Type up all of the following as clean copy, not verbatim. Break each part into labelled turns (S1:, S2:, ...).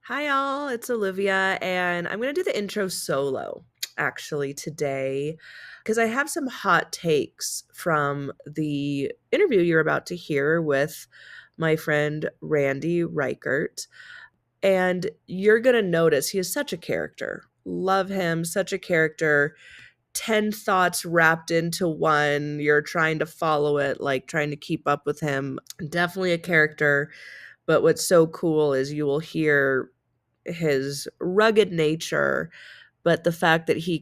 S1: Hi, all. It's Olivia, and I'm going to do the intro solo actually today because I have some hot takes from the interview you're about to hear with my friend Randy Reichert. And you're going to notice he is such a character. Love him, such a character. 10 thoughts wrapped into one. You're trying to follow it, like trying to keep up with him. Definitely a character. But what's so cool is you will hear his rugged nature, but the fact that he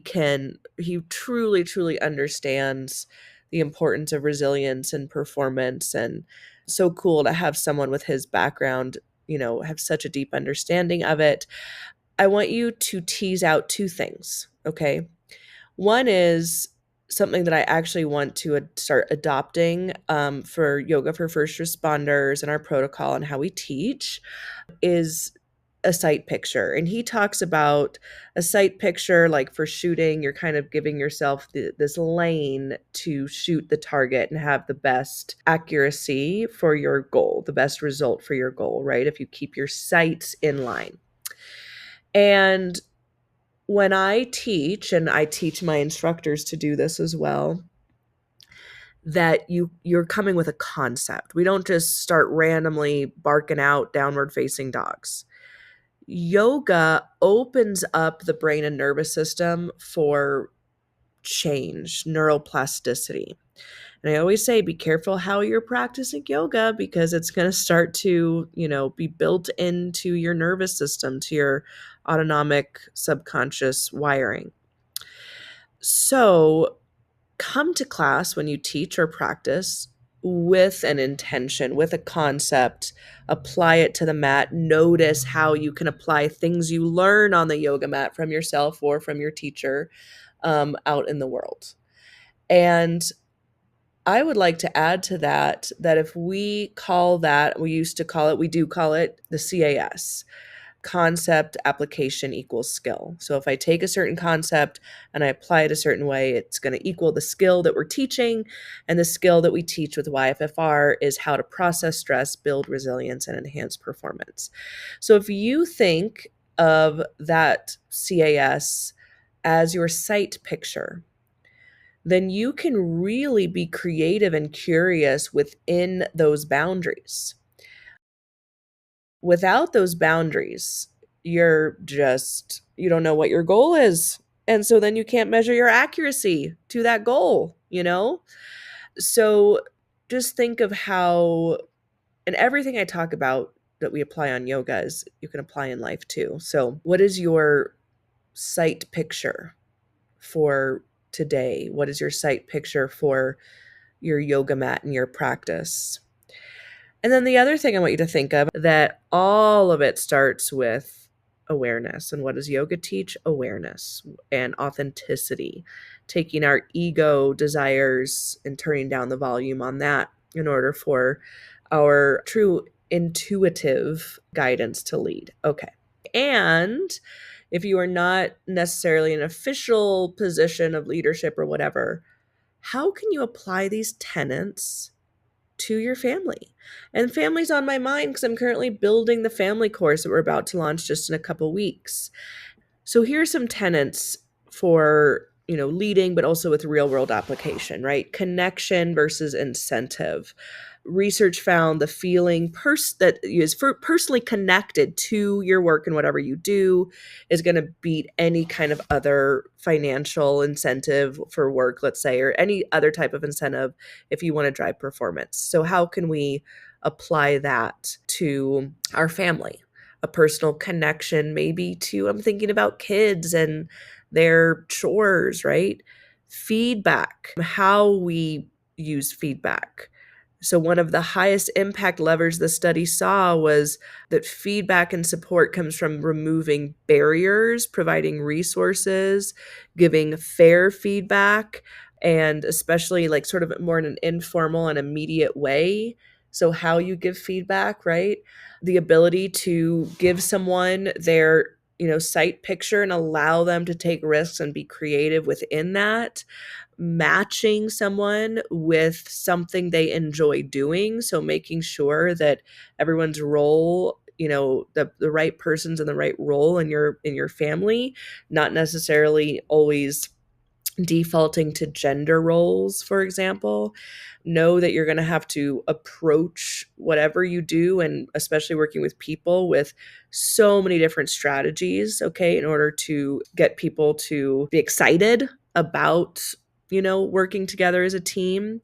S1: truly, truly understands the importance of resilience and performance. And so cool to have someone with his background, have such a deep understanding of it. I want you to tease out two things, okay? One is something that I actually want to start adopting for yoga for first responders and our protocol and how we teach is a sight picture. And he talks about a sight picture like for shooting, you're kind of giving yourself this lane to shoot the target and have the best accuracy for your goal, the best result for your goal, right? If you keep your sights in line. And when I teach, and I teach my instructors to do this as well, that you're coming with a concept. We don't just start randomly barking out downward facing dogs. Yoga opens up the brain and nervous system for change, neuroplasticity. And I always say, be careful how you're practicing yoga because it's going to start to, be built into your nervous system, to your autonomic subconscious wiring. So come to class when you teach or practice with an intention, with a concept, apply it to the mat. Notice how you can apply things you learn on the yoga mat from yourself or from your teacher out in the world. And I would like to add to that if we call that, we do call it the CAS, concept, application equals skill. So if I take a certain concept and I apply it a certain way, it's going to equal the skill that we're teaching. And the skill that we teach with YFFR is how to process stress, build resilience, and enhance performance. So if you think of that CAS as your sight picture, then you can really be creative and curious within those boundaries. Without those boundaries, you don't know what your goal is. And so then you can't measure your accuracy to that goal. So just think of how, and everything I talk about that we apply on yoga is you can apply in life too. So what is your sight picture for today? What is your sight picture for your yoga mat and your practice? And then the other thing I want you to think of that all of it starts with awareness. And what does yoga teach? Awareness and authenticity, taking our ego desires and turning down the volume on that in order for our true intuitive guidance to lead. Okay. And if you are not necessarily in an official position of leadership or whatever, how can you apply these tenets to your family? And family's on my mind because I'm currently building the family course that we're about to launch just in a couple weeks. So here's some tenets for, leading, but also with real world application, right? Connection versus incentive. Research found the feeling that is personally connected to your work and whatever you do is going to beat any kind of other financial incentive for work, let's say, or any other type of incentive if you want to drive performance. So how can we apply that to our family? A personal connection, maybe to, I'm thinking about kids and their chores, right? Feedback, how we use feedback. So one of the highest impact levers the study saw was that feedback and support comes from removing barriers, providing resources, giving fair feedback, and especially like sort of more in an informal and immediate way. So how you give feedback, right? The ability to give someone their sight picture and allow them to take risks and be creative within that, matching someone with something they enjoy doing. So making sure that everyone's role the right person's in the right role in your family, not necessarily always defaulting to gender roles, for example. Know that you're going to have to approach whatever you do, and especially working with people, with so many different strategies, okay, in order to get people to be excited about, working together as a team.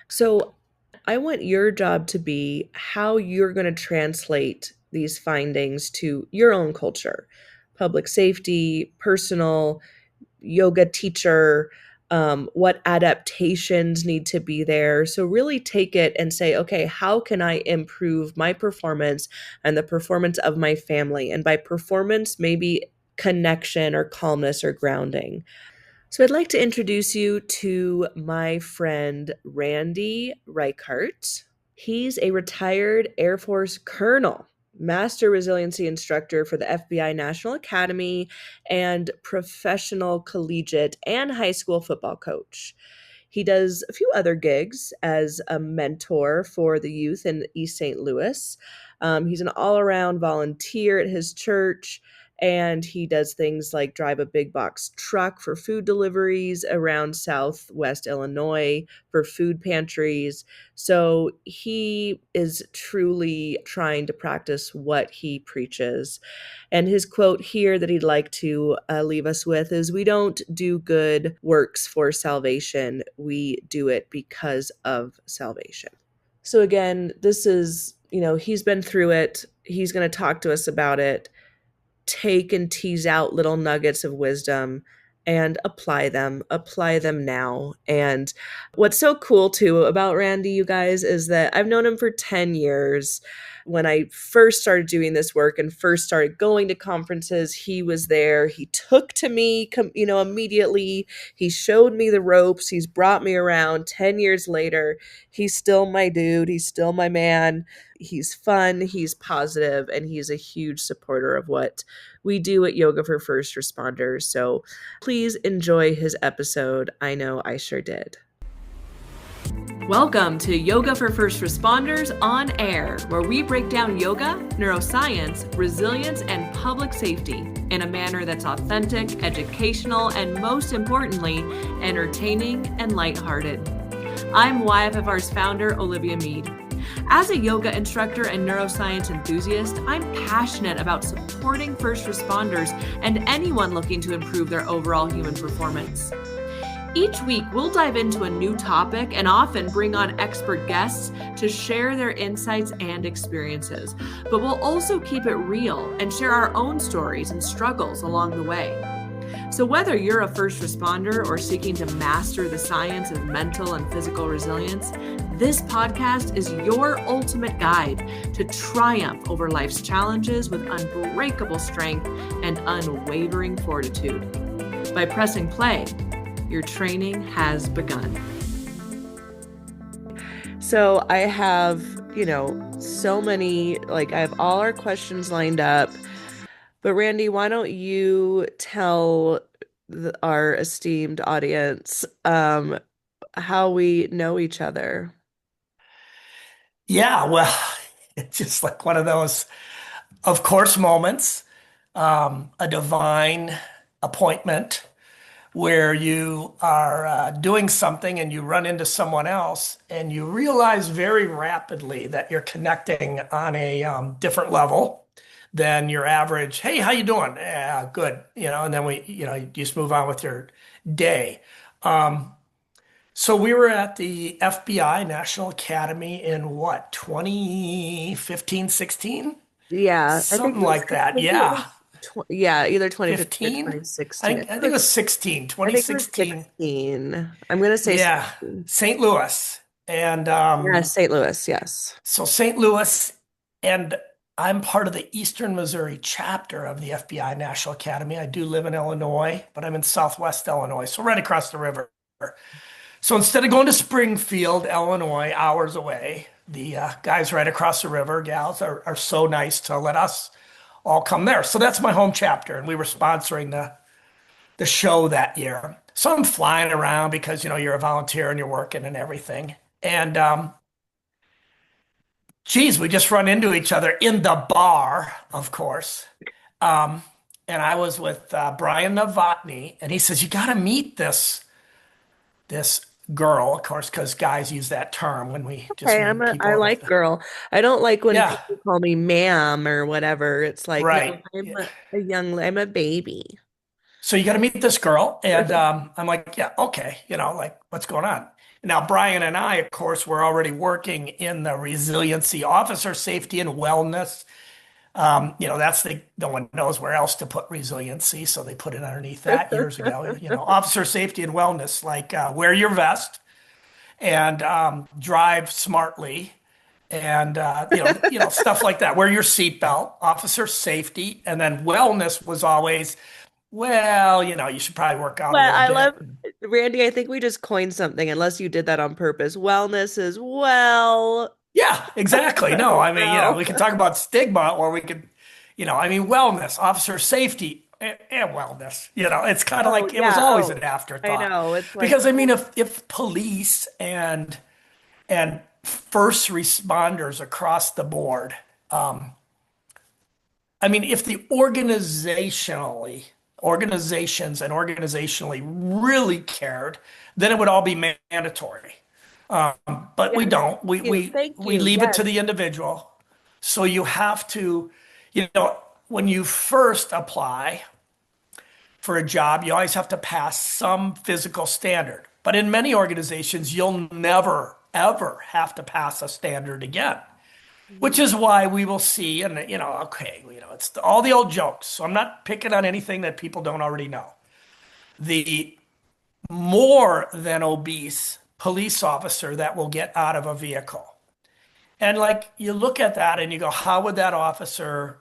S1: So I want your job to be how you're going to translate these findings to your own culture, public safety, personal, yoga teacher, what adaptations need to be there. So really take it and say, okay, how can I improve my performance and the performance of my family? And by performance, maybe connection or calmness or grounding. So I'd like to introduce you to my friend Randy Richert. He's a retired Air Force colonel, master resiliency instructor for the FBI National Academy, and professional collegiate and high school football coach. He does a few other gigs as a mentor for the youth in East St. Louis. He's an all around volunteer at his church, and he does things like drive a big box truck for food deliveries around Southwest Illinois for food pantries. So he is truly trying to practice what he preaches. And his quote here that he'd like to leave us with is, "We don't do good works for salvation. We do it because of salvation." So again, this is, he's been through it. He's going to talk to us about it. Take and tease out little nuggets of wisdom and apply them now. And what's so cool too about Randy, you guys, is that I've known him for 10 years. When I first started doing this work and first started going to conferences, he was there. He took to me, immediately. He showed me the ropes. He's brought me around. 10 years later, he's still my dude. He's still my man. He's fun, he's positive, and he's a huge supporter of what we do at Yoga for First Responders. So please enjoy his episode. I know I sure did. Welcome to Yoga for First Responders on Air, where we break down yoga, neuroscience, resilience, and public safety in a manner that's authentic, educational, and most importantly, entertaining and lighthearted. I'm YFFR's founder, Olivia Mead. As a yoga instructor and neuroscience enthusiast, I'm passionate about supporting first responders and anyone looking to improve their overall human performance. Each week, we'll dive into a new topic and often bring on expert guests to share their insights and experiences. But we'll also keep it real and share our own stories and struggles along the way. So whether you're a first responder or seeking to master the science of mental and physical resilience, this podcast is your ultimate guide to triumph over life's challenges with unbreakable strength and unwavering fortitude. By pressing play, your training has begun. So I have, so many, I have all our questions lined up. But Randy, why don't you tell our esteemed audience how we know each other?
S2: Yeah, well, it's just like one of those, of course, moments, a divine appointment where you are doing something and you run into someone else and you realize very rapidly that you're connecting on a different level than your average. Hey, how you doing? Yeah, good. And then you just move on with your day. So we were at the FBI National Academy in what, 2015, 16?
S1: Yeah, I think
S2: Something like that.
S1: maybe it
S2: Yeah.
S1: was yeah, either 2015 or
S2: 15?
S1: 2016.
S2: I think it was 16,
S1: I think it was
S2: 2016.
S1: 16. I'm gonna say
S2: Yeah.
S1: 16.
S2: St. Louis. And
S1: Yeah, St. Louis, yes.
S2: so St. Louis, and I'm part of the Eastern Missouri chapter of the FBI National Academy. I do live in Illinois, but I'm in Southwest Illinois, so right across the river. So instead of going to Springfield, Illinois, hours away, the guys right across the river, gals, are so nice to let us all come there. So that's my home chapter, and we were sponsoring the show that year. So I'm flying around because you're a volunteer and you're working and everything. And Geez, we just run into each other in the bar, of course. Um, and I was with Brian Novotny, and he says, "You got to meet this girl," of course, because guys use that term when we just
S1: Hey,
S2: mean
S1: I
S2: people.
S1: like girl. I don't like when
S2: Yeah,
S1: people call me ma'am or whatever. It's like, no,
S2: right.
S1: I'm a baby.
S2: So you got to meet this girl, and I'm like, "Yeah, okay, like what's going on?" Now, Brian and I, of course, were already working in the resiliency, officer safety and wellness. That's no one knows where else to put resiliency, so they put it underneath that years ago. Officer safety and wellness, like wear your vest and drive smartly, and stuff like that. Wear your seatbelt, officer safety, and then wellness was always, well, you should probably work out a
S1: Well,
S2: little
S1: I
S2: bit.
S1: love Randy. I think we just coined something, unless you did that on purpose. Wellness is well,
S2: Yeah, exactly. No, I mean,
S1: well.
S2: we can talk about stigma, or we could, I mean, wellness, officer safety, and wellness. It's kind of
S1: Oh
S2: like it was
S1: yeah.
S2: always
S1: Oh,
S2: an
S1: I
S2: afterthought.
S1: know. It's like,
S2: Because I mean, if police and first responders across the board, I mean, if the organizations and organizationally really cared, then it would all be mandatory. But we
S1: yes,
S2: don't. We
S1: you.
S2: we
S1: Thank
S2: we
S1: you.
S2: leave it
S1: Yes.
S2: to the individual. So you have to, you know, when you first apply for a job, you always have to pass some physical standard. But in many organizations, you'll never, ever have to pass a standard again, which
S1: Mhm.
S2: is why we will see, and okay, it's all the old jokes. So I'm not picking on anything that people don't already know. The more than obese police officer that will get out of a vehicle. And like you look at that and you go, how would that officer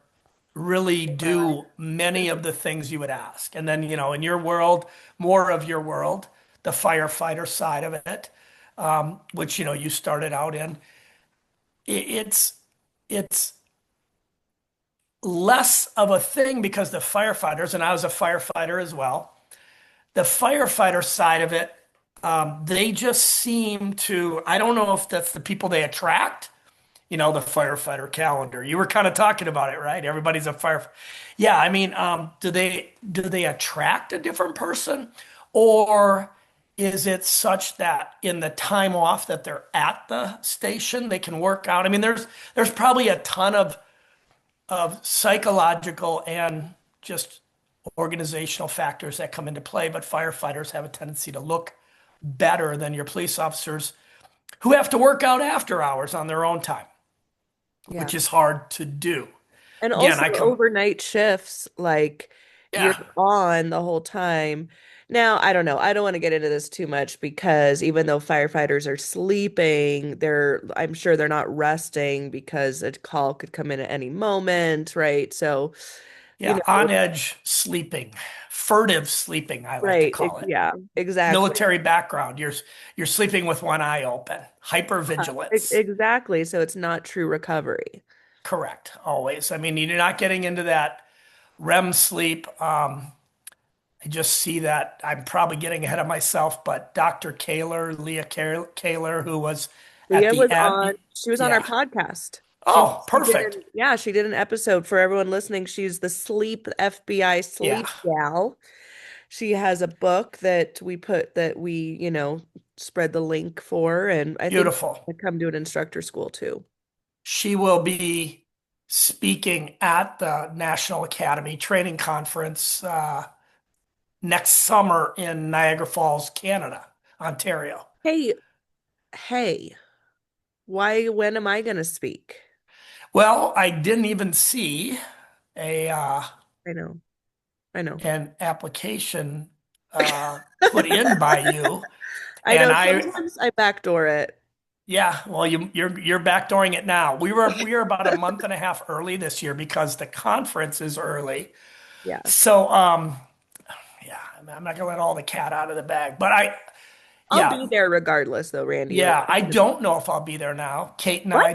S2: really
S1: My life.
S2: do many of the things you would ask? And then, in your world, more of your world, the firefighter side of it, which, you started out in, it's it's less of a thing because the firefighters, and I was a firefighter as well, the firefighter side of it, they just seem to, I don't know if that's the people they attract, the firefighter calendar. You were kind of talking about it, right? Everybody's a fire. Yeah, I mean, do they attract a different person, or is it such that in the time off that they're at the station, they can work out? I mean, there's probably a ton of psychological and just organizational factors that come into play, but firefighters have a tendency to look better than your police officers who have to work out after hours on their own time,
S1: Yeah.
S2: which is hard to do.
S1: And
S2: Again,
S1: also
S2: I come,
S1: overnight shifts, like you're
S2: yeah,
S1: on the whole time. Now, I don't know. I don't want to get into this too much because even though firefighters are sleeping, I'm sure they're not resting because a call could come in at any moment, right? So, you
S2: yeah,
S1: know,
S2: on edge sleeping, furtive sleeping, I like to call it.
S1: yeah, exactly.
S2: Military background, you're sleeping with one eye open, hypervigilance.
S1: Exactly. So it's not true recovery.
S2: Correct, always. I mean, you're not getting into that REM sleep. I just see that I'm probably getting ahead of myself, but Dr. Leah Kaler, who was at
S1: Leah
S2: the
S1: was
S2: end,
S1: on, she was on our
S2: yeah.
S1: podcast.
S2: Oh, perfect.
S1: She did an episode for everyone listening. She's the sleep FBI
S2: Yeah,
S1: sleep gal. She has a book that we, spread the link for, and I think
S2: beautiful.
S1: I come to an instructor school too.
S2: She will be speaking at the National Academy Training Conference next summer in Niagara Falls, Canada, Ontario.
S1: Hey, hey, when am I gonna speak?
S2: Well, I didn't even see a
S1: I know, I know.
S2: an application put in by you,
S1: I
S2: and
S1: know
S2: I
S1: sometimes I backdoor it.
S2: yeah, well, you're backdooring it now. We were about a month and a half early this year because the conference is early.
S1: Yeah.
S2: So yeah, I'm not gonna let all the cat out of the bag, but
S1: I'll be
S2: yeah,
S1: there regardless though, Randy. Like,
S2: yeah, I don't know if I'll be there now.
S1: what?
S2: Kate and I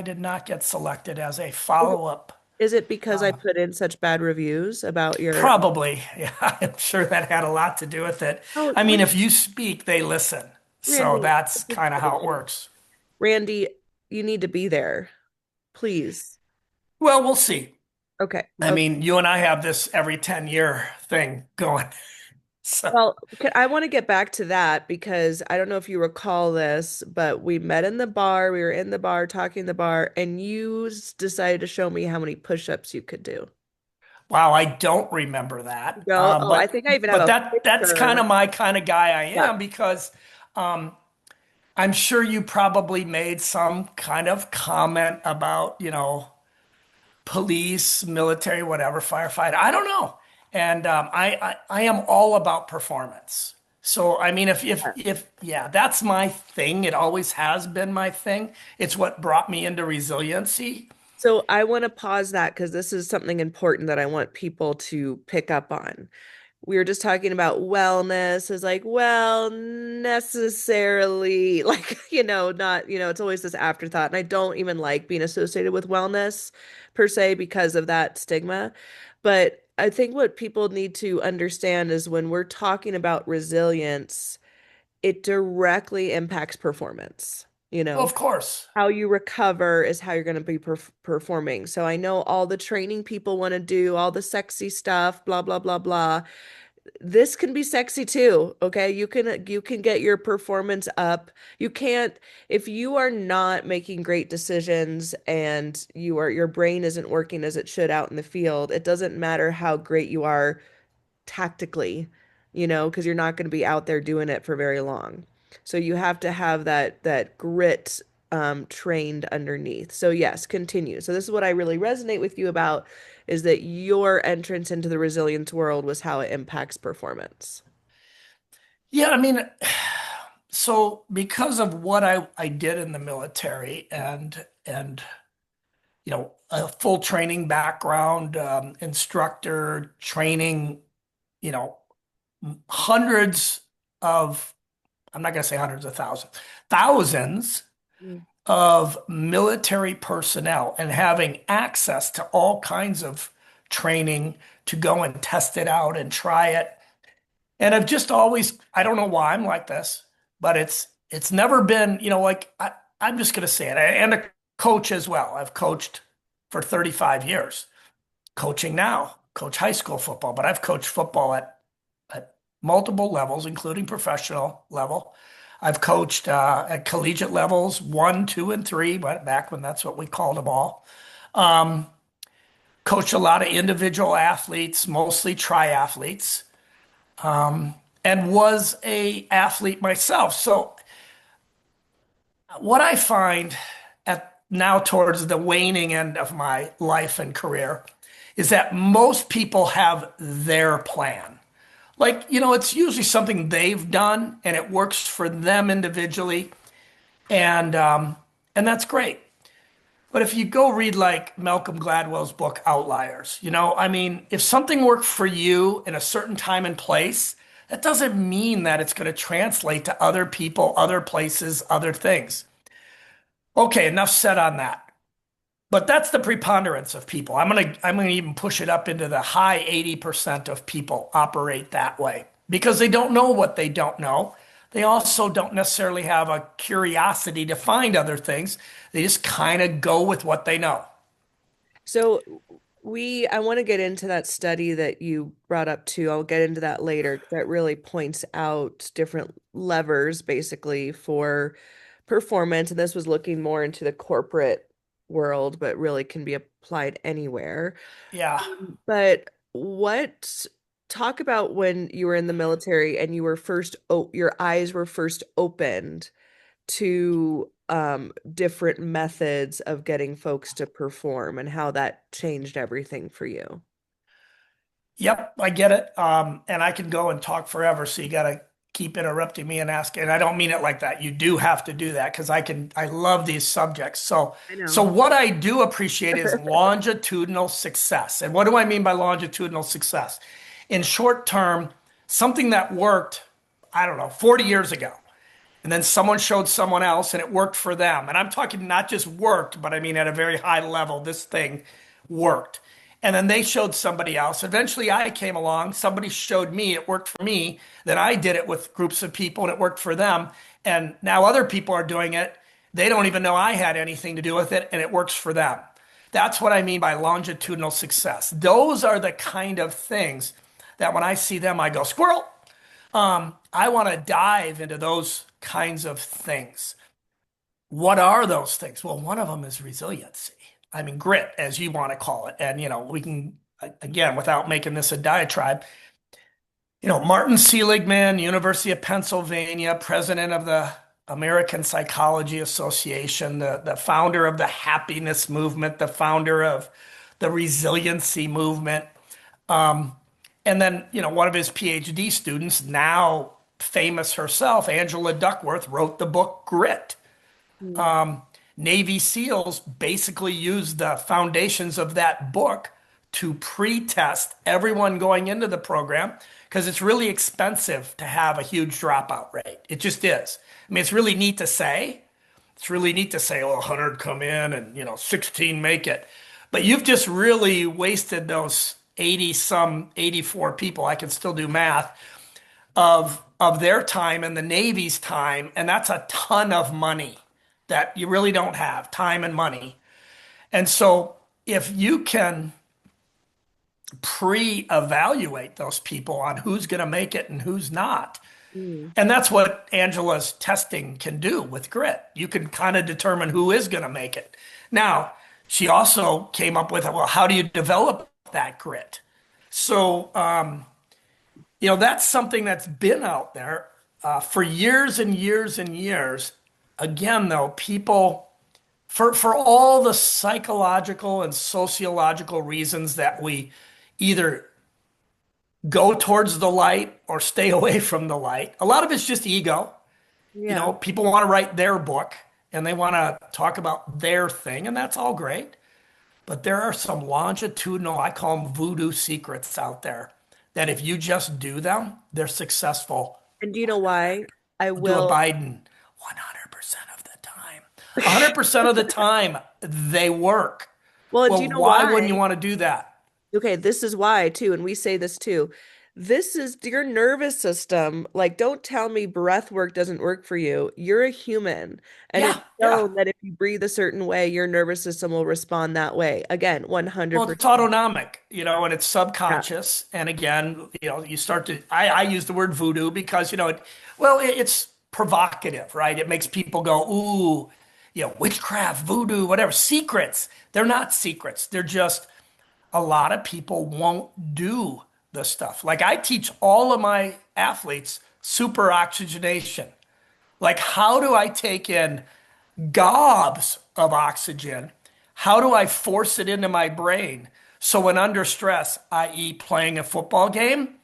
S2: did not get selected as a
S1: Is it,
S2: follow-up.
S1: is it because I put in such bad reviews about your
S2: Probably, yeah, I'm sure that had a lot to do with it.
S1: Oh,
S2: I mean, if you speak, they listen. So
S1: Randy,
S2: that's
S1: just
S2: kind of how it
S1: kidding.
S2: works.
S1: Randy? you need to be there. Please.
S2: Well, we'll see.
S1: Okay.
S2: I
S1: Okay.
S2: mean, you and I have this every 10-year thing going. So,
S1: Well, I want to get back to that because I don't know if you recall this, but we met in the bar. We were in the bar talking in the bar, and you decided to show me how many push-ups you could do.
S2: wow, I don't remember that.
S1: No, oh, I think I even have
S2: But
S1: a
S2: that's kind
S1: picture.
S2: of my kind of guy I
S1: Yeah.
S2: am because um, I'm sure you probably made some kind of comment about, police, military, whatever, firefighter. I don't know. And I am all about performance. So I mean, if yeah, that's my thing. It always has been my thing. It's what brought me into resiliency.
S1: So I want to pause that because this is something important that I want people to pick up on. We were just talking about wellness is like, well, necessarily, like, not, it's always this afterthought. And I don't even like being associated with wellness per se because of that stigma. But I think what people need to understand is when we're talking about resilience, it directly impacts performance, you
S2: Well,
S1: know?
S2: of course.
S1: How you recover is how you're going to be performing. So I know all the training people want to do, all the sexy stuff, blah blah blah blah. This can be sexy too, okay? You can get your performance up. You can't if you are not making great decisions and your brain isn't working as it should out in the field, it doesn't matter how great you are tactically, because you're not going to be out there doing it for very long. So you have to have that grit trained underneath. So yes, continue. So this is what I really resonate with you about is that your entrance into the resilience world was how it impacts performance.
S2: Yeah, I mean, so because of what I did in the military and a full training background, instructor training, you know, hundreds of, I'm not going to say hundreds of thousands, thousands
S1: Mm.
S2: of military personnel and having access to all kinds of training to go and test it out and try it. And I've just always, I don't know why I'm like this, but it's never been, like I'm just going to say it. And a coach as well. I've coached for 35 years, coaching now, coach high school football, but I've coached football at multiple levels, including professional level. I've coached at collegiate levels, one, two, and three, but back when that's what we called them all. Um, Coached a lot of individual athletes, mostly triathletes, and was a athlete myself. So what I find at now towards the waning end of my life and career is that most people have their plan. Like, it's usually something they've done and it works for them individually, and that's great. But if you go read like Malcolm Gladwell's book Outliers, I mean, if something worked for you in a certain time and place, that doesn't mean that it's going to translate to other people, other places, other things. Okay, enough said on that. But that's the preponderance of people. I'm gonna even push it up into the high 80% of people operate that way because they don't know what they don't know. They also don't necessarily have a curiosity to find other things. They just kind of go with what they know.
S1: So I want to get into that study that you brought up too. I'll get into that later. That really points out different levers basically for performance. And this was looking more into the corporate world, but really can be applied anywhere.
S2: Yeah.
S1: But talk about when you were in the military and your eyes were first opened to different methods of getting folks to perform and how that changed everything for you.
S2: Yep, I get it. And I can go and talk forever, so you got to keep interrupting me and asking. And I don't mean it like that. You do have to do that because I love these subjects.
S1: I
S2: So
S1: know.
S2: what I do appreciate is longitudinal success. And what do I mean by longitudinal success? In short term, something that worked, I don't know, 40 years ago. And then someone showed someone else and it worked for them. And I'm talking not just worked, but I mean at a very high level, this thing worked. And then they showed somebody else. Eventually I came along, somebody showed me, it worked for me. Then I did it with groups of people and it worked for them. And now other people are doing it. They don't even know I had anything to do with it, and it works for them. That's what I mean by longitudinal success. Those are the kind of things that when I see them, I go, squirrel. I want to dive into those kinds of things. What are those things? Well, one of them is resiliency. I mean, grit, as you want to call it. And, we can, again, without making this a diatribe, Martin Seligman, University of Pennsylvania, president of the American Psychology Association, the founder of the happiness movement, the founder of the resiliency movement. And then, one of his PhD students, now famous herself, Angela Duckworth, wrote the book Grit.
S1: Mm.
S2: Navy SEALs basically used the foundations of that book to pre-test everyone going into the program because it's really expensive to have a huge dropout rate. It just is. I mean, it's really neat to say. It's really neat to say, oh, 100 come in and, 16 make it. But you've just really wasted those 80 some 84 people. I can still do math of their time and the Navy's time, and that's a ton of money that you really don't have, time and money. And so if you can pre-evaluate those people on who's going to make it and who's not,
S1: Mm.
S2: and that's what Angela's testing can do with grit. You can kind of determine who is going to make it. Now, she also came up with, well, how do you develop that grit? So, that's something that's been out there for years and years and years. Again, though, people, for all the psychological and sociological reasons that we either go towards the light or stay away from the light, a lot of it's just ego.
S1: Yeah.
S2: People want to write their book and they want to talk about their thing, and that's all great. But there are some longitudinal, I call them voodoo secrets out there that if you just do them, they're successful.
S1: And do you know why? I
S2: We'll do a
S1: will.
S2: Biden 100% of the time. 100% of the time, they work.
S1: Well, do
S2: Well,
S1: you know
S2: why wouldn't you
S1: why?
S2: want to do that?
S1: Okay, this is why too, and we say this too. This is your nervous system. Like, don't tell me breath work doesn't work for you. You're a human, and it's
S2: Yeah, yeah.
S1: shown that if you breathe a certain way, your nervous system will respond that way. Again,
S2: Well, it's
S1: 100%.
S2: autonomic, and it's
S1: Yeah.
S2: subconscious. And again, you start to, I use the word voodoo because, well, it's provocative, right? It makes people go, ooh, witchcraft, voodoo, whatever. Secrets. They're not secrets. They're just a lot of people won't do the stuff. Like I teach all of my athletes super oxygenation. Like, how do I take in gobs of oxygen? How do I force it into my brain so when under stress, i.e., playing a football game,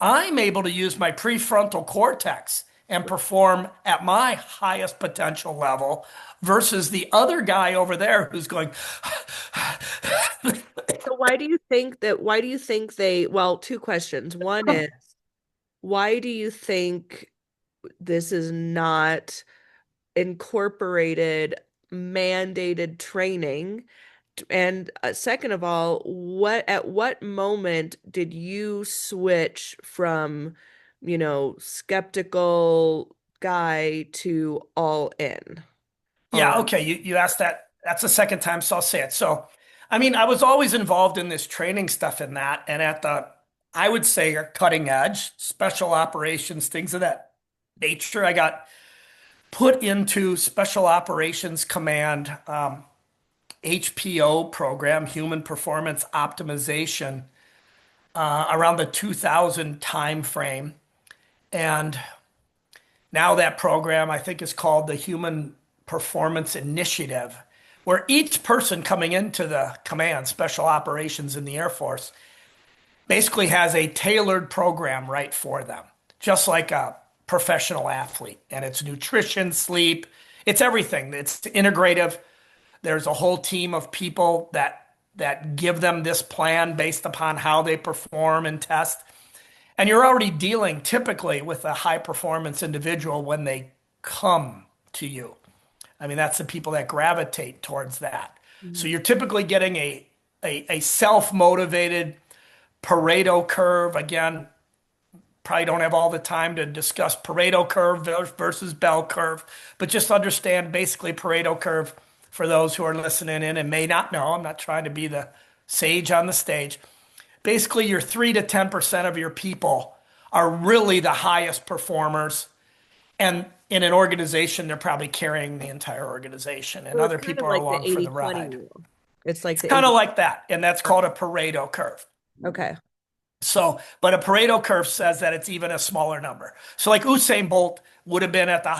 S2: I'm able to use my prefrontal cortex and perform at my highest potential level versus the other guy over there who's going,
S1: So why do you think well, two questions. One is, why do you think this is not incorporated mandated training? And second of all, at what moment did you switch from, skeptical guy to all in
S2: yeah,
S1: on?
S2: okay, you asked that. That's the second time, so I'll say it. So, I mean, I was always involved in this training stuff and that, and at the, I would say, cutting edge, special operations, things of that nature. I got put into Special Operations Command, HPO program, Human Performance Optimization, around the 2000 time frame. And now that program, I think, is called the Human Performance Initiative, where each person coming into the command, Special Operations in the Air Force, basically has a tailored program right for them, just like a professional athlete. And it's nutrition, sleep, it's everything. It's integrative. There's a whole team of people that give them this plan based upon how they perform and test. And you're already dealing typically with a high performance individual when they come to you. I mean, that's the people that gravitate towards that. So
S1: Mhm.
S2: you're typically getting a self-motivated Pareto curve. Again, Probably don't have all the time to discuss Pareto curve versus bell curve, but just understand basically Pareto curve for those who are listening in and may not know. I'm not trying to be the sage on the stage. Basically, your 3 to 10% of your people are really the highest performers. And in an organization, they're probably carrying the entire organization, and
S1: So it's
S2: other
S1: kind
S2: people
S1: of
S2: are
S1: like the
S2: along for the
S1: 80/20
S2: ride.
S1: rule. It's like
S2: It's
S1: the
S2: kind of
S1: 80.
S2: like that, and that's called a Pareto curve.
S1: Okay.
S2: So, but a Pareto curve says that it's even a smaller number. So, like Usain Bolt would have been at the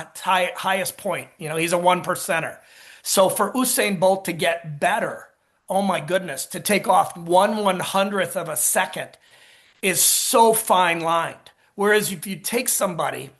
S2: highest point. He's a one percenter. So, for Usain Bolt to get better, oh my goodness, to take off 1/100th of a second is so fine lined. Whereas if you take somebody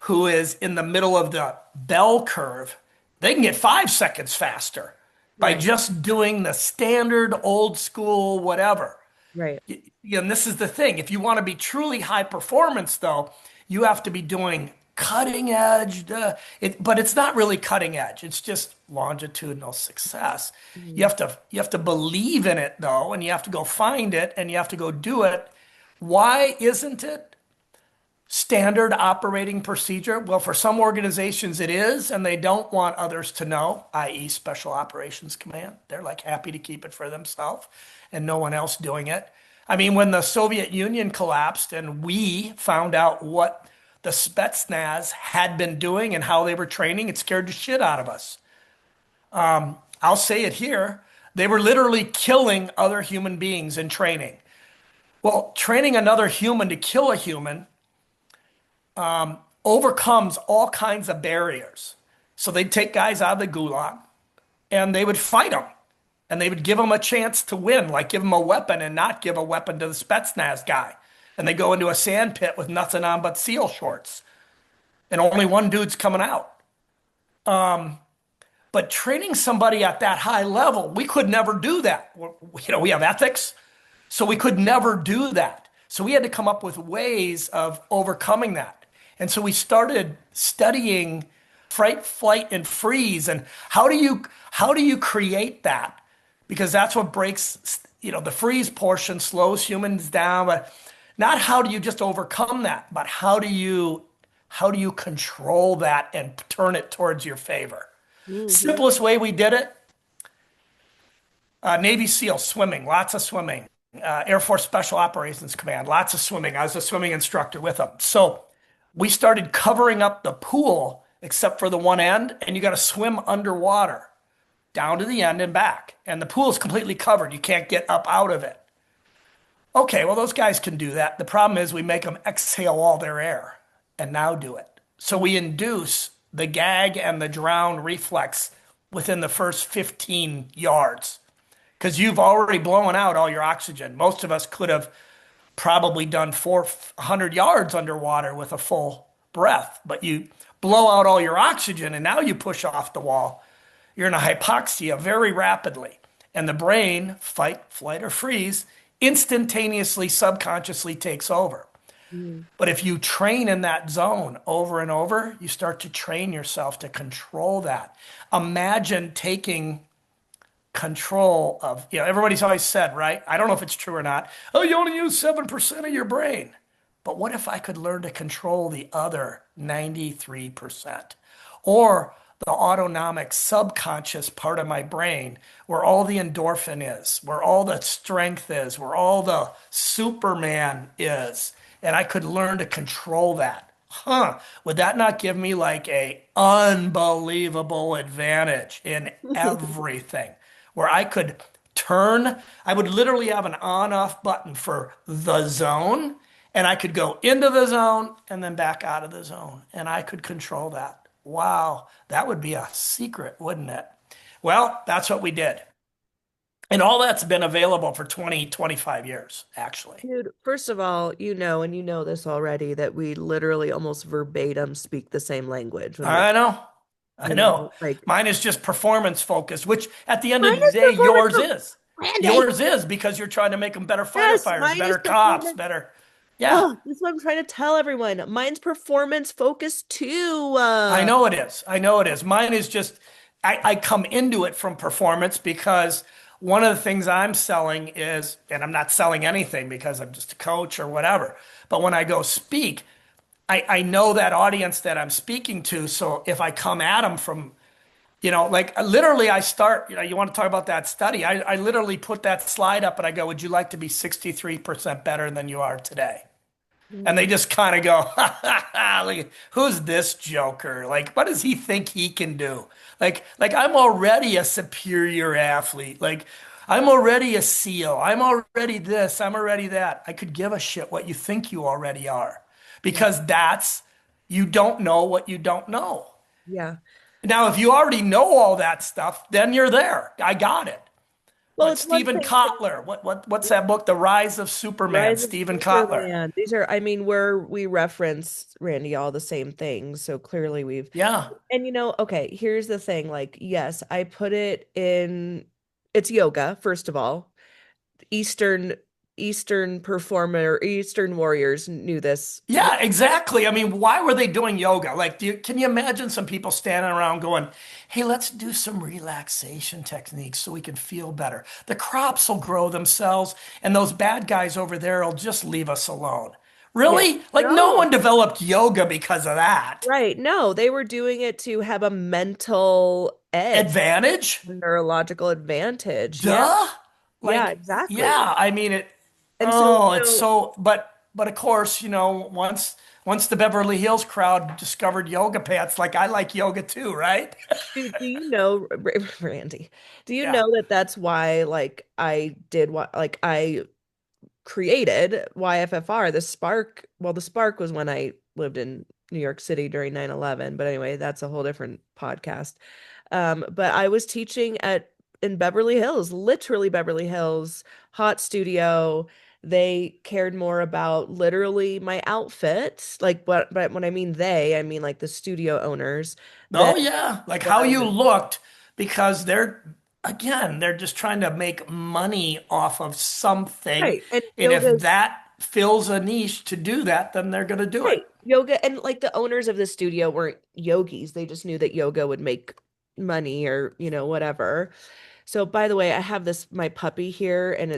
S2: who is in the middle of the bell curve, they can get 5 seconds faster by
S1: Right.
S2: just doing the standard old school whatever.
S1: Right.
S2: And this is the thing. If you want to be truly high performance, though, you have to be doing cutting edge. But it's not really cutting edge. It's just longitudinal success. You
S1: Mhm.
S2: have to you have to believe in it though, and you have to go find it, and you have to go do it. Why isn't it standard operating procedure? Well, for some organizations it is, and they don't want others to know, i.e., Special Operations Command. They're like happy to keep it for themselves and no one else doing it. I mean, when the Soviet Union collapsed and we found out what the Spetsnaz had been doing and how they were training, it scared the shit out of us. I'll say it here. They were literally killing other human beings in training. Well, training another human to kill a human overcomes all kinds of barriers. So they'd take guys out of the gulag and they would fight them and they would give them a chance to win, like give them a weapon and not give a weapon to the Spetsnaz guy. And they go into a sand pit with nothing on but SEAL shorts and only one dude's coming out. But training somebody at that high level, we could never do that. We have ethics, so we could never do that. So we had to come up with ways of overcoming that. And so we started studying fright, flight, and freeze. And how do you create that? Because that's what breaks, the freeze portion slows humans down. But not how do you just overcome that, but how do you control that and turn it towards your favor?
S1: Mhm.
S2: Simplest way we did it, Navy SEAL swimming, lots of swimming. Air Force Special Operations Command, lots of swimming. I was a swimming instructor with them. So we started covering up the pool except for the one end, and you got to swim underwater down to the end and back. And the pool is completely covered. You can't get up out of it. Okay, well, those guys can do that. The problem is we make them exhale all their air and now do it. So we induce the gag and the drown reflex within the first 15 yards because you've already blown out all your oxygen. Most of us could have probably done 400 yards underwater with a full breath, but you blow out all your oxygen and now you push off the wall. You're in a hypoxia very rapidly. And the brain, fight, flight, or freeze, instantaneously, subconsciously takes over.
S1: Mhm.
S2: But if you train in that zone over and over, you start to train yourself to control that. Imagine taking control of, everybody's always said, right? I don't know if it's true or not. Oh, you only use 7% of your brain. But what if I could learn to control the other 93%? Or the autonomic subconscious part of my brain where all the endorphin is, where all the strength is, where all the Superman is. And I could learn to control that. Would that not give me like a unbelievable advantage in everything? Where I could I would literally have an on-off button for the zone, and I could go into the zone and then back out of the zone, and I could control that. Wow, that would be a secret, wouldn't it? Well, that's what we did. And all that's been available for 20, 25 years, actually.
S1: Dude, first of all, and you know this already, that we literally almost verbatim speak the same language when we're,
S2: I know. I know.
S1: like,
S2: Mine is just performance focused, which at the end of
S1: mine
S2: the
S1: is
S2: day,
S1: performance
S2: yours is.
S1: Randy.
S2: Yours is because you're trying to make them better
S1: Yes,
S2: firefighters,
S1: mine is
S2: better cops,
S1: performance.
S2: better. Yeah,
S1: Oh, that's what I'm trying to tell everyone. Mine's performance focused too.
S2: I know it is. I know it is. Mine is just, I come into it from performance because one of the things I'm selling is, and I'm not selling anything because I'm just a coach or whatever, but when I go speak, I know that audience that I'm speaking to. So if I come at them from, like literally I start, you want to talk about that study? I literally put that slide up and I go, would you like to be 63% better than you are today? And they
S1: Mhm.
S2: just kind of go, ha, ha, ha, like, who's this joker? Like, what does he think he can do? Like I'm already a superior athlete. Like, I'm already a SEAL. I'm already this. I'm already that. I could give a shit what you think you already are,
S1: Yeah.
S2: because you don't know what you don't know.
S1: Yeah.
S2: Now, if you already know all that stuff, then you're there. I got it.
S1: Well,
S2: What
S1: it's one
S2: Stephen
S1: thing to
S2: Kotler? What's that book? The Rise of Superman.
S1: Rise of
S2: Stephen Kotler.
S1: Superman. These are, I mean, we reference Randy all the same things. So clearly we've,
S2: Yeah.
S1: and okay, here's the thing. Like, yes, I put it in, it's yoga, first of all. Eastern, Eastern performer, Eastern warriors knew this.
S2: Yeah, exactly. I mean, why were they doing yoga? Like, can you imagine some people standing around going, hey, let's do some relaxation techniques so we can feel better. The crops will grow themselves, and those bad guys over there will just leave us alone.
S1: Yeah.
S2: Really? Like, no
S1: No.
S2: one developed yoga because of that.
S1: Right. No, they were doing it to have a mental edge,
S2: Advantage?
S1: neurological advantage. Yeah.
S2: Duh.
S1: Yeah,
S2: Like,
S1: exactly.
S2: yeah, I mean it.
S1: And so,
S2: Oh, it's so, but of course, once the Beverly Hills crowd discovered yoga pants, like I like yoga too, right?
S1: do Randy, do you
S2: Yeah.
S1: know that that's why, like, I did what, like, I created YFFR, the spark. Well, the spark was when I lived in New York City during 9/11, but anyway, that's a whole different podcast. But I was teaching at in Beverly Hills, literally Beverly Hills, hot studio. They cared more about literally my outfit, like, but when I mean they, I mean like the studio owners, than
S2: Oh yeah, like
S1: what
S2: how
S1: I
S2: you
S1: was.
S2: looked, because they're just trying to make money off of something.
S1: Right. And
S2: And if
S1: yoga.
S2: that fills a niche to do that, then they're going to do it.
S1: Right. Yoga, and like the owners of the studio weren't yogis. They just knew that yoga would make money or, whatever. So by the way, I have this my puppy here and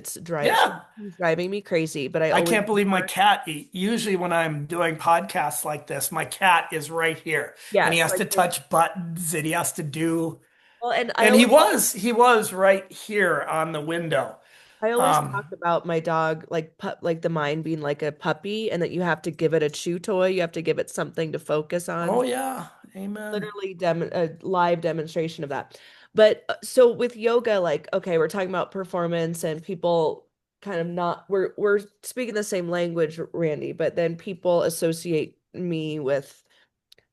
S2: Yeah.
S1: she's driving me crazy, but I
S2: I
S1: always
S2: can't believe my cat, usually when I'm doing podcasts like this, my cat is right here and he
S1: yes,
S2: has
S1: like
S2: to touch buttons and he has to do,
S1: well, and
S2: and he was right here on the window.
S1: I always talk
S2: Um,
S1: about my dog like the mind being like a puppy and that you have to give it a chew toy, you have to give it something to focus on.
S2: oh yeah, amen.
S1: Literally a live demonstration of that. But so with yoga, like, okay, we're talking about performance and people kind of not we're speaking the same language, Randy, but then people associate me with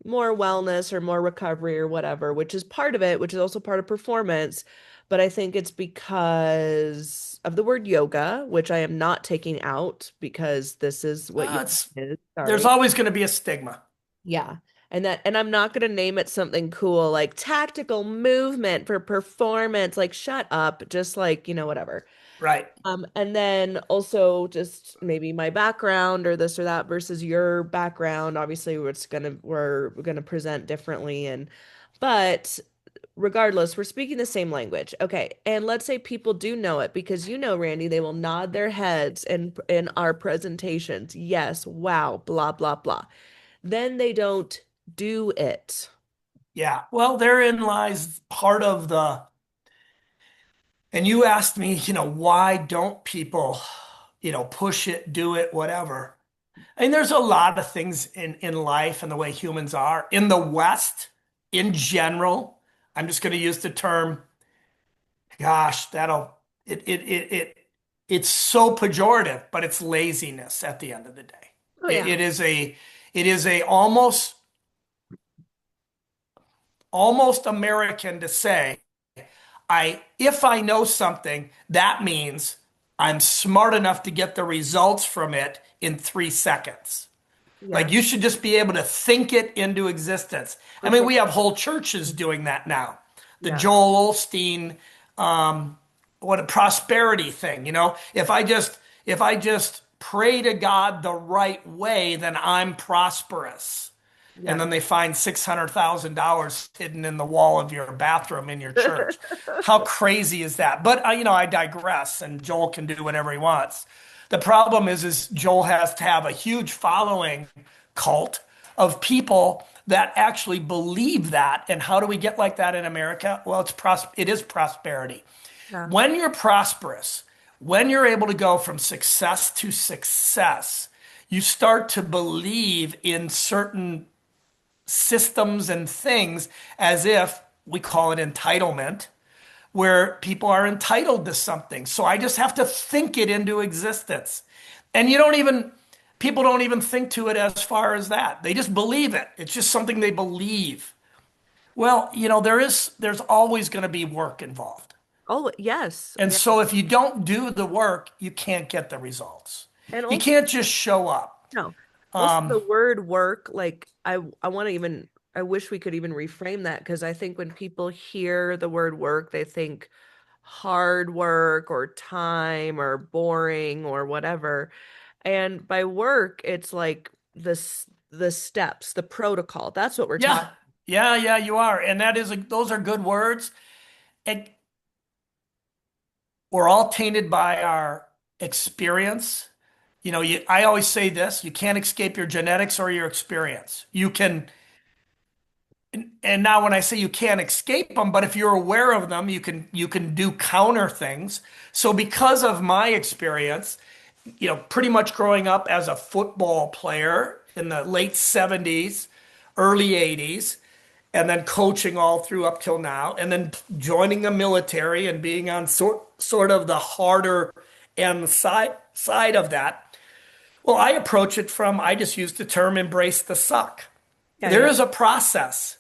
S1: more wellness or more recovery or whatever, which is part of it, which is also part of performance. But I think it's because of the word yoga, which I am not taking out because this is what yoga
S2: It's
S1: is.
S2: There's
S1: Sorry.
S2: always going to be a stigma.
S1: Yeah. And I'm not going to name it something cool like tactical movement for performance. Like shut up, just like, whatever.
S2: Right.
S1: And then also just maybe my background or this or that versus your background. Obviously, we're gonna present differently but regardless, we're speaking the same language. Okay. And let's say people do know it because Randy, they will nod their heads in our presentations. Yes, wow, blah, blah, blah. Then they don't do it.
S2: Yeah. Well, therein lies part of the, and you asked me, why don't people, push it, do it, whatever. I mean, there's a lot of things in life and the way humans are. In the West, in general, I'm just going to use the term, gosh, it's so pejorative, but it's laziness at the end of the day.
S1: Oh
S2: It,
S1: yeah.
S2: it is a, it is a almost American to say, if I know something, that means I'm smart enough to get the results from it in 3 seconds. Like
S1: Yeah.
S2: you should just be able to think it into existence. I mean, we have whole churches doing that now. The
S1: Yeah.
S2: Joel Osteen, what a prosperity thing, if I just pray to God the right way, then I'm prosperous. and
S1: Yeah.
S2: then they find $600,000 hidden in the wall of your bathroom in your church. How crazy is that? But I digress, and Joel can do whatever he wants. The problem is Joel has to have a huge following cult of people that actually believe that. And how do we get like that in America? Well, it is prosperity.
S1: Yeah.
S2: When you're prosperous, when you're able to go from success to success, you start to believe in certain systems and things as if we call it entitlement, where people are entitled to something. So I just have to think it into existence. And people don't even think to it as far as that. They just believe it. It's just something they believe. Well, there's always going to be work involved.
S1: Oh, yes.
S2: And
S1: Yeah.
S2: so if you don't do the work, you can't get the results.
S1: And
S2: You
S1: also,
S2: can't just show up.
S1: no. Also the word work, like I want to even I wish we could even reframe that because I think when people hear the word work, they think hard work or time or boring or whatever. And by work, it's like the steps, the protocol. That's what we're
S2: Yeah.
S1: talking.
S2: Yeah, yeah, you are. And those are good words. And we're all tainted by our experience. I always say this, you can't escape your genetics or your experience. You can, and now when I say you can't escape them, but if you're aware of them, you can do counter things. So because of my experience, pretty much growing up as a football player in the late 70s, early 80s, and then coaching all through up till now, and then joining the military and being on sort of the harder end side of that. Well, I approach it from, I just use the term embrace the suck.
S1: Yeah,
S2: There
S1: yeah.
S2: is a process,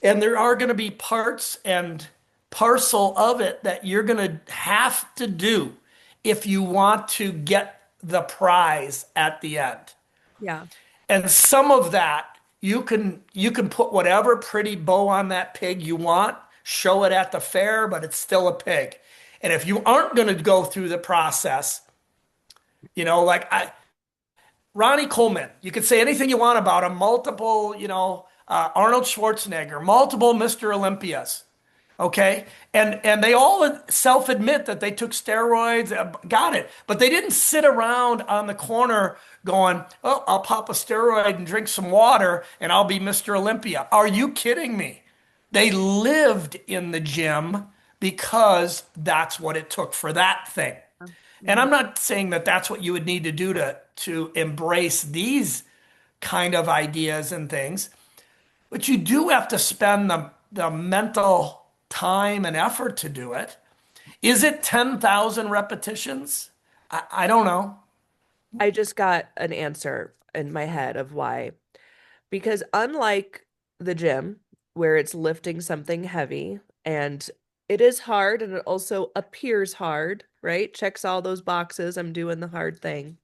S2: and there are going to be parts and parcel of it that you're going to have to do if you want to get the prize at the end.
S1: Yeah.
S2: And some of that you can put whatever pretty bow on that pig you want, show it at the fair, but it's still a pig. And if you aren't going to go through the process, like Ronnie Coleman, you could say anything you want about him, multiple, Arnold Schwarzenegger, multiple Mr. Olympias. Okay. And they all self-admit that they took steroids, got it. But they didn't sit around on the corner going, oh, I'll pop a steroid and drink some water and I'll be Mr. Olympia. Are you kidding me? They lived in the gym because that's what it took for that thing. And
S1: Mhm.
S2: I'm not saying that that's what you would need to do to embrace these kind of ideas and things. But you do have to spend the mental time and effort to do it. Is it 10,000 repetitions? I don't know.
S1: I just got an answer in my head of why. Because unlike the gym, where it's lifting something heavy and it is hard and it also appears hard, right? Checks all those boxes. I'm doing the hard thing.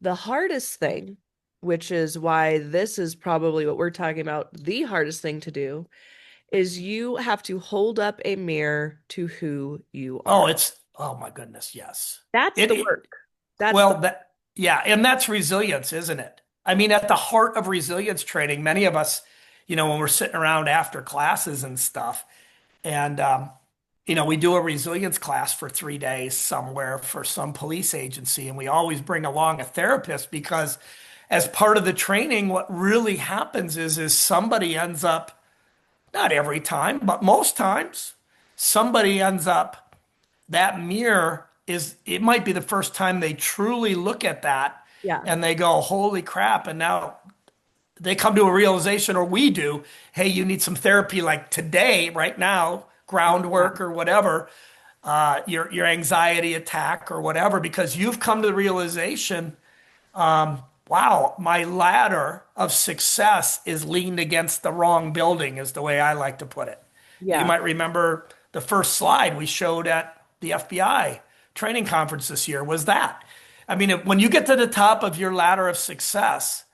S1: The hardest thing, which is why this is probably what we're talking about, the hardest thing to do, is you have to hold up a mirror to who you are.
S2: Oh my goodness, yes.
S1: That's
S2: It,
S1: the
S2: it
S1: work. That's the
S2: well, yeah, and that's resilience, isn't it? I mean, at the heart of resilience training, many of us, when we're sitting around after classes and stuff, and we do a resilience class for 3 days somewhere for some police agency, and we always bring along a therapist because as part of the training, what really happens is somebody ends up, not every time, but most times, somebody ends up, that mirror it might be the first time they truly look at that
S1: yeah.
S2: and they go, holy crap. And now they come to a realization, or we do, hey, you need some therapy like today, right now,
S1: Yeah.
S2: groundwork or whatever, your anxiety attack or whatever, because you've come to the realization, wow, my ladder of success is leaned against the wrong building, is the way I like to put it. You
S1: Yeah.
S2: might remember the first slide we showed at the FBI training conference this year was that. I mean, when you get to the top of your ladder of success,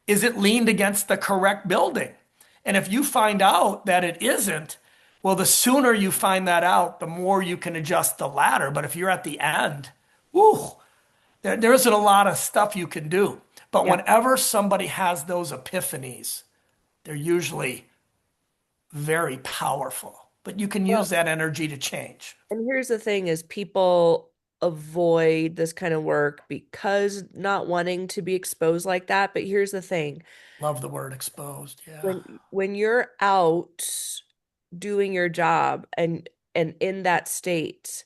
S2: is it leaned against the correct building? And if you find out that it isn't, well, the sooner you find that out, the more you can adjust the ladder. But if you're at the end, whoo, there isn't a lot of stuff you can do. But
S1: Yeah.
S2: whenever somebody has those epiphanies, they're usually very powerful. But you can use
S1: Well,
S2: that energy to change.
S1: and here's the thing is people avoid this kind of work because not wanting to be exposed like that. But here's the thing.
S2: Love the word exposed. Yeah.
S1: When you're out doing your job and in that state,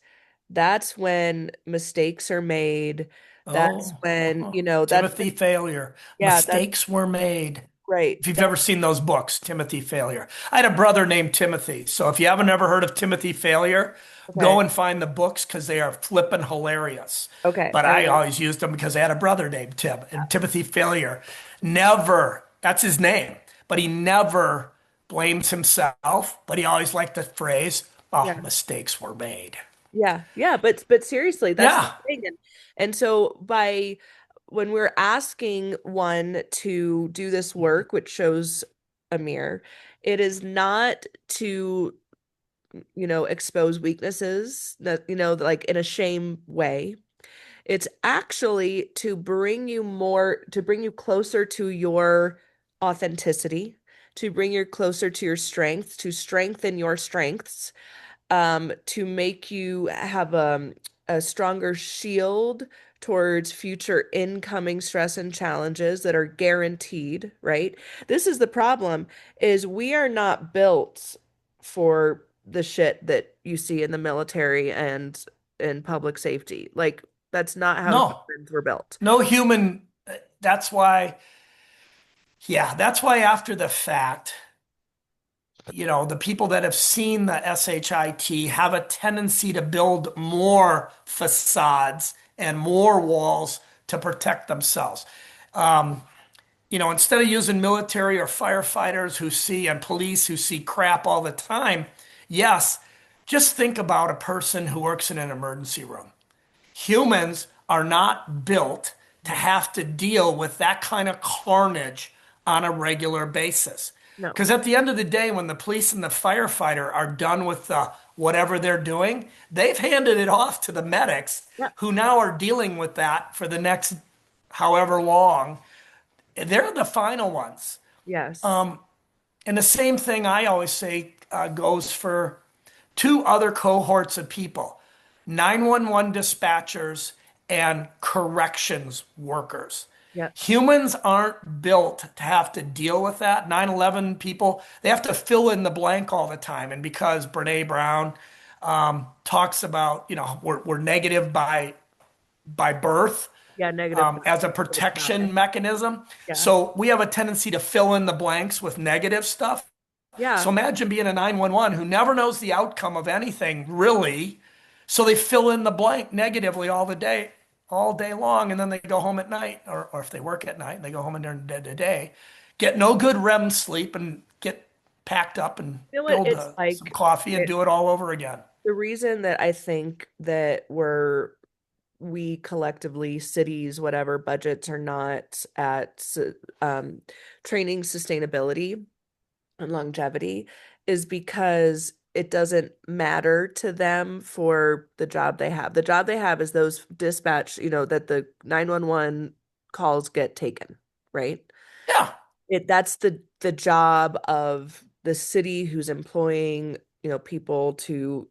S1: that's when mistakes are made. That's
S2: Oh,
S1: when,
S2: uh-huh.
S1: you know, that's
S2: Timothy Failure.
S1: yeah, that's
S2: Mistakes were made.
S1: right.
S2: If you've
S1: That
S2: ever seen those books, Timothy Failure. I had a brother named Timothy. So if you haven't ever heard of Timothy Failure,
S1: okay.
S2: go and find the books because they are flippin' hilarious.
S1: Okay.
S2: But
S1: I
S2: I
S1: will.
S2: always used them because I had a brother named Tim. And Timothy Failure never, that's his name, but he never blames himself. But he always liked the phrase, oh,
S1: Yeah.
S2: mistakes were made.
S1: Yeah. Yeah, but seriously, that's the
S2: Yeah.
S1: thing. And so by when we're asking one to do this work, which shows a mirror, it is not to expose weaknesses that, like in a shame way. It's actually to bring you closer to your authenticity, to bring you closer to your strength, to strengthen your strengths, to make you have a stronger shield towards future incoming stress and challenges that are guaranteed, right? This is the problem is we are not built for the shit that you see in the military and in public safety. Like that's not how
S2: No,
S1: humans were built.
S2: no human. That's why, yeah, that's why after the fact, the people that have seen the SHIT have a tendency to build more facades and more walls to protect themselves. Instead of using military or firefighters who see and police who see crap all the time, yes, just think about a person who works in an emergency room. Humans are not built to have to deal with that kind of carnage on a regular basis.
S1: No.
S2: Because at the end of the day, when the police and the firefighter are done with whatever they're doing, they've handed it off to the medics
S1: Yeah.
S2: who now are dealing with that for the next however long. They're the final ones.
S1: Yes.
S2: And the same thing I always say goes for two other cohorts of people: 911 dispatchers and corrections workers.
S1: Yeah.
S2: Humans aren't built to have to deal with that. 911 people, they have to fill in the blank all the time. And because Brene Brown talks about, we're negative by birth,
S1: Yeah, negative
S2: as a
S1: for the trauma.
S2: protection mechanism.
S1: Yeah.
S2: So we have a tendency to fill in the blanks with negative stuff. So
S1: Yeah.
S2: imagine being a 911 who never knows the outcome of anything really. So they fill in the blank negatively all day long, and then they go home at night, or if they work at night, they go home and during the day, get no good REM sleep and get packed up and
S1: You know what
S2: build
S1: it's
S2: some
S1: like?
S2: coffee and do it all over again.
S1: The reason that I think that we collectively, cities, whatever, budgets are not at training sustainability and longevity is because it doesn't matter to them for the job they have. The job they have is those dispatch, that the 911 calls get taken, right?
S2: Yeah,
S1: That's the job of the city who's employing, people to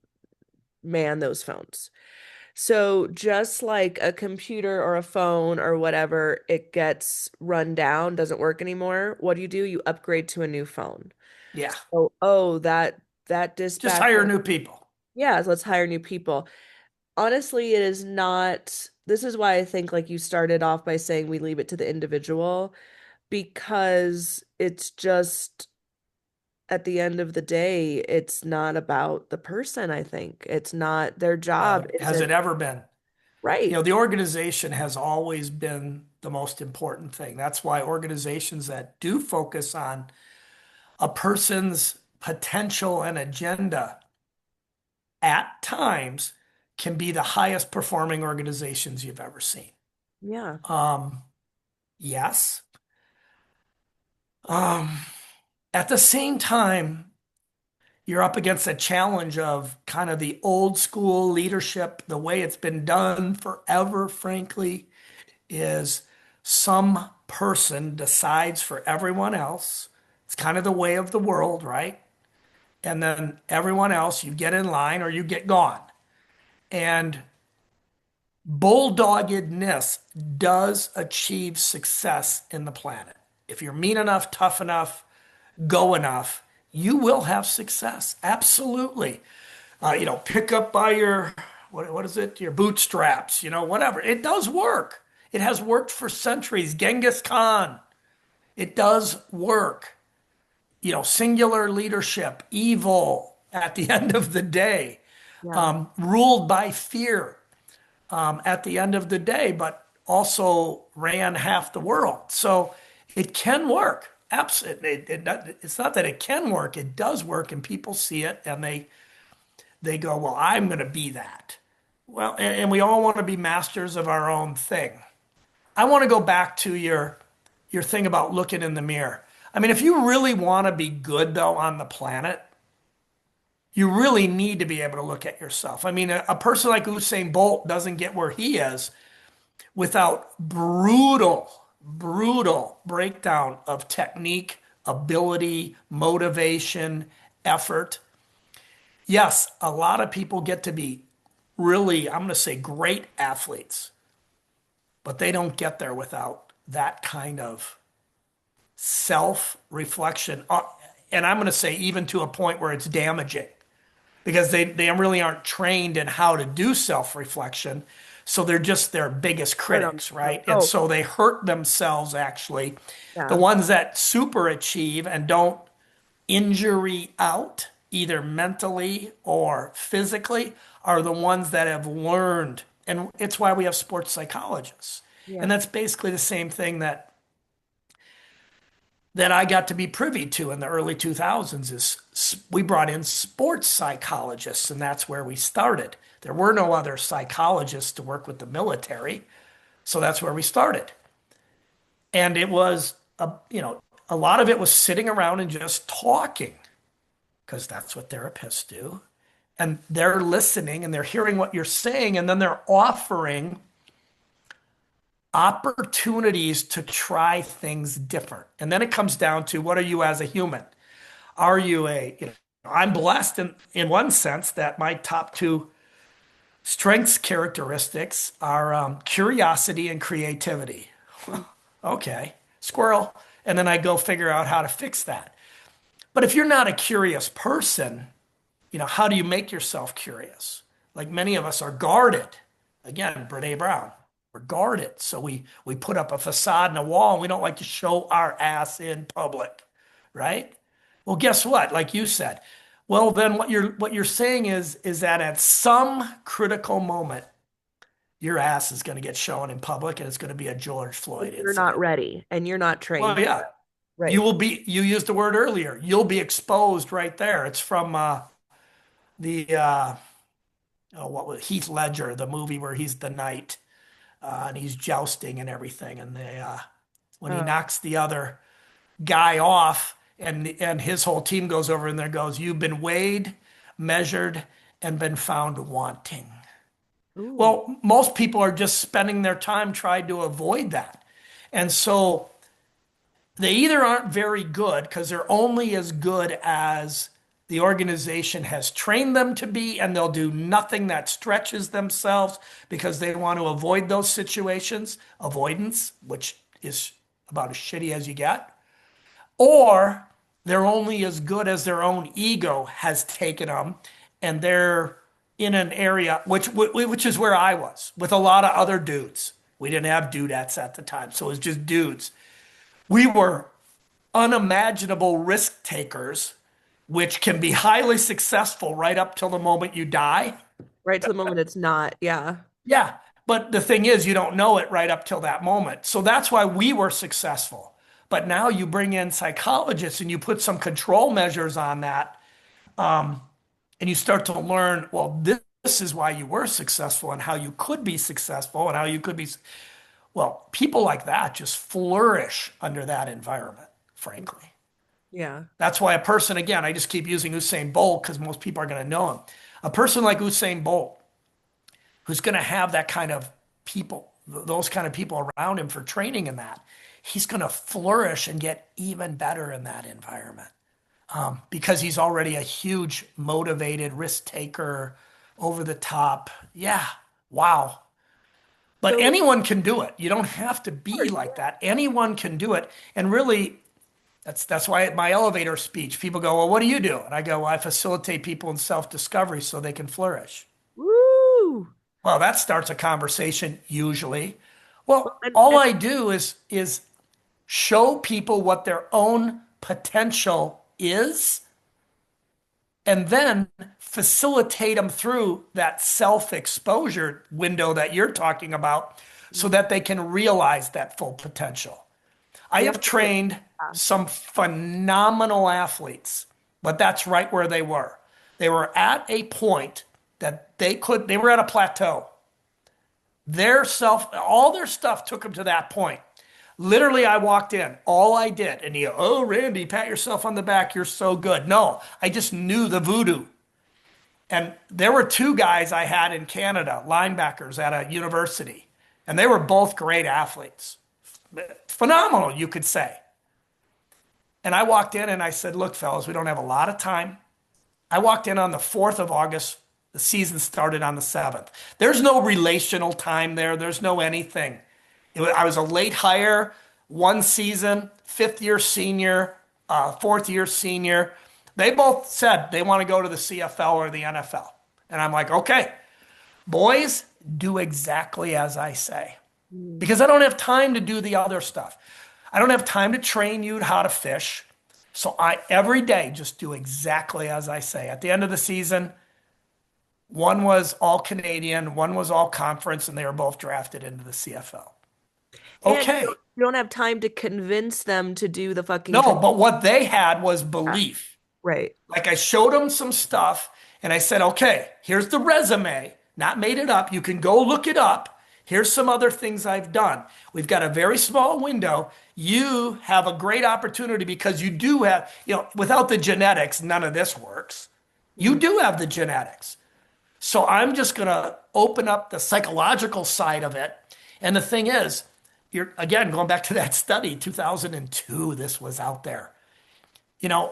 S1: man those phones. So just like a computer or a phone or whatever, it gets run down, doesn't work anymore. What do? You upgrade to a new phone.
S2: yeah.
S1: So, oh, that
S2: Just hire
S1: dispatcher,
S2: new people.
S1: yeah, let's hire new people. Honestly, it is not, this is why I think like you started off by saying we leave it to the individual because it's just at the end of the day, it's not about the person, I think. It's not their job
S2: Has
S1: isn't
S2: it ever been?
S1: right.
S2: The organization has always been the most important thing. That's why organizations that do focus on a person's potential and agenda at times can be the highest performing organizations you've ever seen.
S1: Yeah.
S2: Um, yes. Um, at the same time, you're up against a challenge of kind of the old school leadership, the way it's been done forever, frankly, is some person decides for everyone else. It's kind of the way of the world, right? And then everyone else, you get in line or you get gone. And bulldoggedness does achieve success in the planet. If you're mean enough, tough enough, go enough, you will have success. Absolutely. Pick up by your, what is it? Your bootstraps, whatever. It does work. It has worked for centuries. Genghis Khan, it does work. Singular leadership, evil at the end of the day,
S1: Yeah.
S2: ruled by fear at the end of the day, but also ran half the world. So it can work. Absolutely. It's not that it can work, it does work, and people see it and they go, well, I'm going to be that. Well, and we all want to be masters of our own thing. I want to go back to your thing about looking in the mirror. I mean, if you really want to be good though on the planet, you really need to be able to look at yourself. I mean, a person like Usain Bolt doesn't get where he is without brutal breakdown of technique, ability, motivation, effort. Yes, a lot of people get to be really, I'm going to say great athletes, but they don't get there without that kind of self-reflection. And I'm going to say even to a point where it's damaging because they really aren't trained in how to do self-reflection. So they're just their biggest
S1: Hurt
S2: critics,
S1: 'em.
S2: right? And
S1: Oh,
S2: so they hurt themselves actually. The
S1: yeah.
S2: ones that super achieve and don't injury out, either mentally or physically, are the ones that have learned. And it's why we have sports psychologists.
S1: Yeah.
S2: And that's basically the same thing that I got to be privy to in the early 2000s is we brought in sports psychologists, and that's where we started. There were no other psychologists to work with the military, so that's where we started. And it was a lot of it was sitting around and just talking because that's what therapists do. And they're listening and they're hearing what you're saying, and then they're offering opportunities to try things different. And then it comes down to what are you as a human? Are you I'm blessed in one sense that my top two strengths characteristics are curiosity and creativity.
S1: Mm.
S2: Okay, squirrel. And then I go figure out how to fix that. But if you're not a curious person, how do you make yourself curious? Like many of us are guarded. Again, Brene Brown, we're guarded. So we put up a facade and a wall and we don't like to show our ass in public, right? Well, guess what? Like you said, well, then what you're saying is that at some critical moment, your ass is going to get shown in public and it's going to be a George Floyd
S1: You're not
S2: incident.
S1: ready and you're not
S2: Well,
S1: trained.
S2: yeah,
S1: Right.
S2: you used the word earlier. You'll be exposed right there. It's from the what was Heath Ledger, the movie where he's the knight and he's jousting and everything, and when he
S1: Uh,
S2: knocks the other guy off, and his whole team goes over and there goes, "You've been weighed, measured, and been found wanting."
S1: ooh.
S2: Well, most people are just spending their time trying to avoid that, and so they either aren't very good because they're only as good as the organization has trained them to be, and they'll do nothing that stretches themselves because they want to avoid those situations, avoidance, which is about as shitty as you get, or they're only as good as their own ego has taken them, and they're in an area which is where I was with a lot of other dudes. We didn't have dudettes at the time, so it was just dudes. We were unimaginable risk takers, which can be highly successful right up till the moment you die.
S1: Right to the moment it's not. Yeah.
S2: Yeah. But the thing is, you don't know it right up till that moment. So that's why we were successful. But now you bring in psychologists and you put some control measures on that, and you start to learn, well, this is why you were successful and how you could be successful and how you could be. Well, people like that just flourish under that environment, frankly.
S1: Yeah.
S2: That's why a person, again, I just keep using Usain Bolt because most people are going to know him. A person like Usain Bolt, who's going to have that kind of people, those kind of people around him for training in that, he's going to flourish and get even better in that environment because he's already a huge motivated risk taker, over the top. Yeah, wow. But
S1: So, of
S2: anyone can do it. You don't have to be
S1: course,
S2: like that. Anyone can do it. And really, that's why at my elevator speech, people go, "Well, what do you do?" And I go, "Well, I facilitate people in self-discovery so they can flourish."
S1: woo.
S2: Well, that starts a conversation usually. Well,
S1: Well, and,
S2: all
S1: and
S2: I do is show people what their own potential is and then facilitate them through that self-exposure window that you're talking about so that they can realize that full potential. I
S1: we
S2: have
S1: have to do it
S2: trained
S1: fast.
S2: some phenomenal athletes, but that's right where they were. They were at a point that they were at a plateau. All their stuff took them to that point. Literally, I walked in, all I did, and you, oh, Randy, pat yourself on the back, you're so good. No, I just knew the voodoo. And there were two guys I had in Canada, linebackers at a university, and they were both great athletes. Phenomenal, you could say. And I walked in and I said, look, fellas, we don't have a lot of time. I walked in on the 4th of August. The season started on the 7th. There's no relational time there. There's no anything. I was a late hire, one season, fifth year senior, fourth year senior. They both said they want to go to the CFL or the NFL. And I'm like, okay, boys, do exactly as I say.
S1: Mm.
S2: Because I don't have time to do the other stuff. I don't have time to train you how to fish. So I every day just do exactly as I say. At the end of the season, one was all Canadian, one was all conference, and they were both drafted into the CFL.
S1: And
S2: Okay.
S1: you don't have time to convince them to do the fucking
S2: No,
S1: training.
S2: but what they had was belief.
S1: Right.
S2: Like I showed them some stuff and I said, okay, here's the resume, not made it up. You can go look it up. Here's some other things I've done. We've got a very small window. You have a great opportunity because you do have, without the genetics, none of this works. You
S1: Mm.
S2: do have the genetics. So I'm just going to open up the psychological side of it. And the thing is, you're again going back to that study, 2002, this was out there.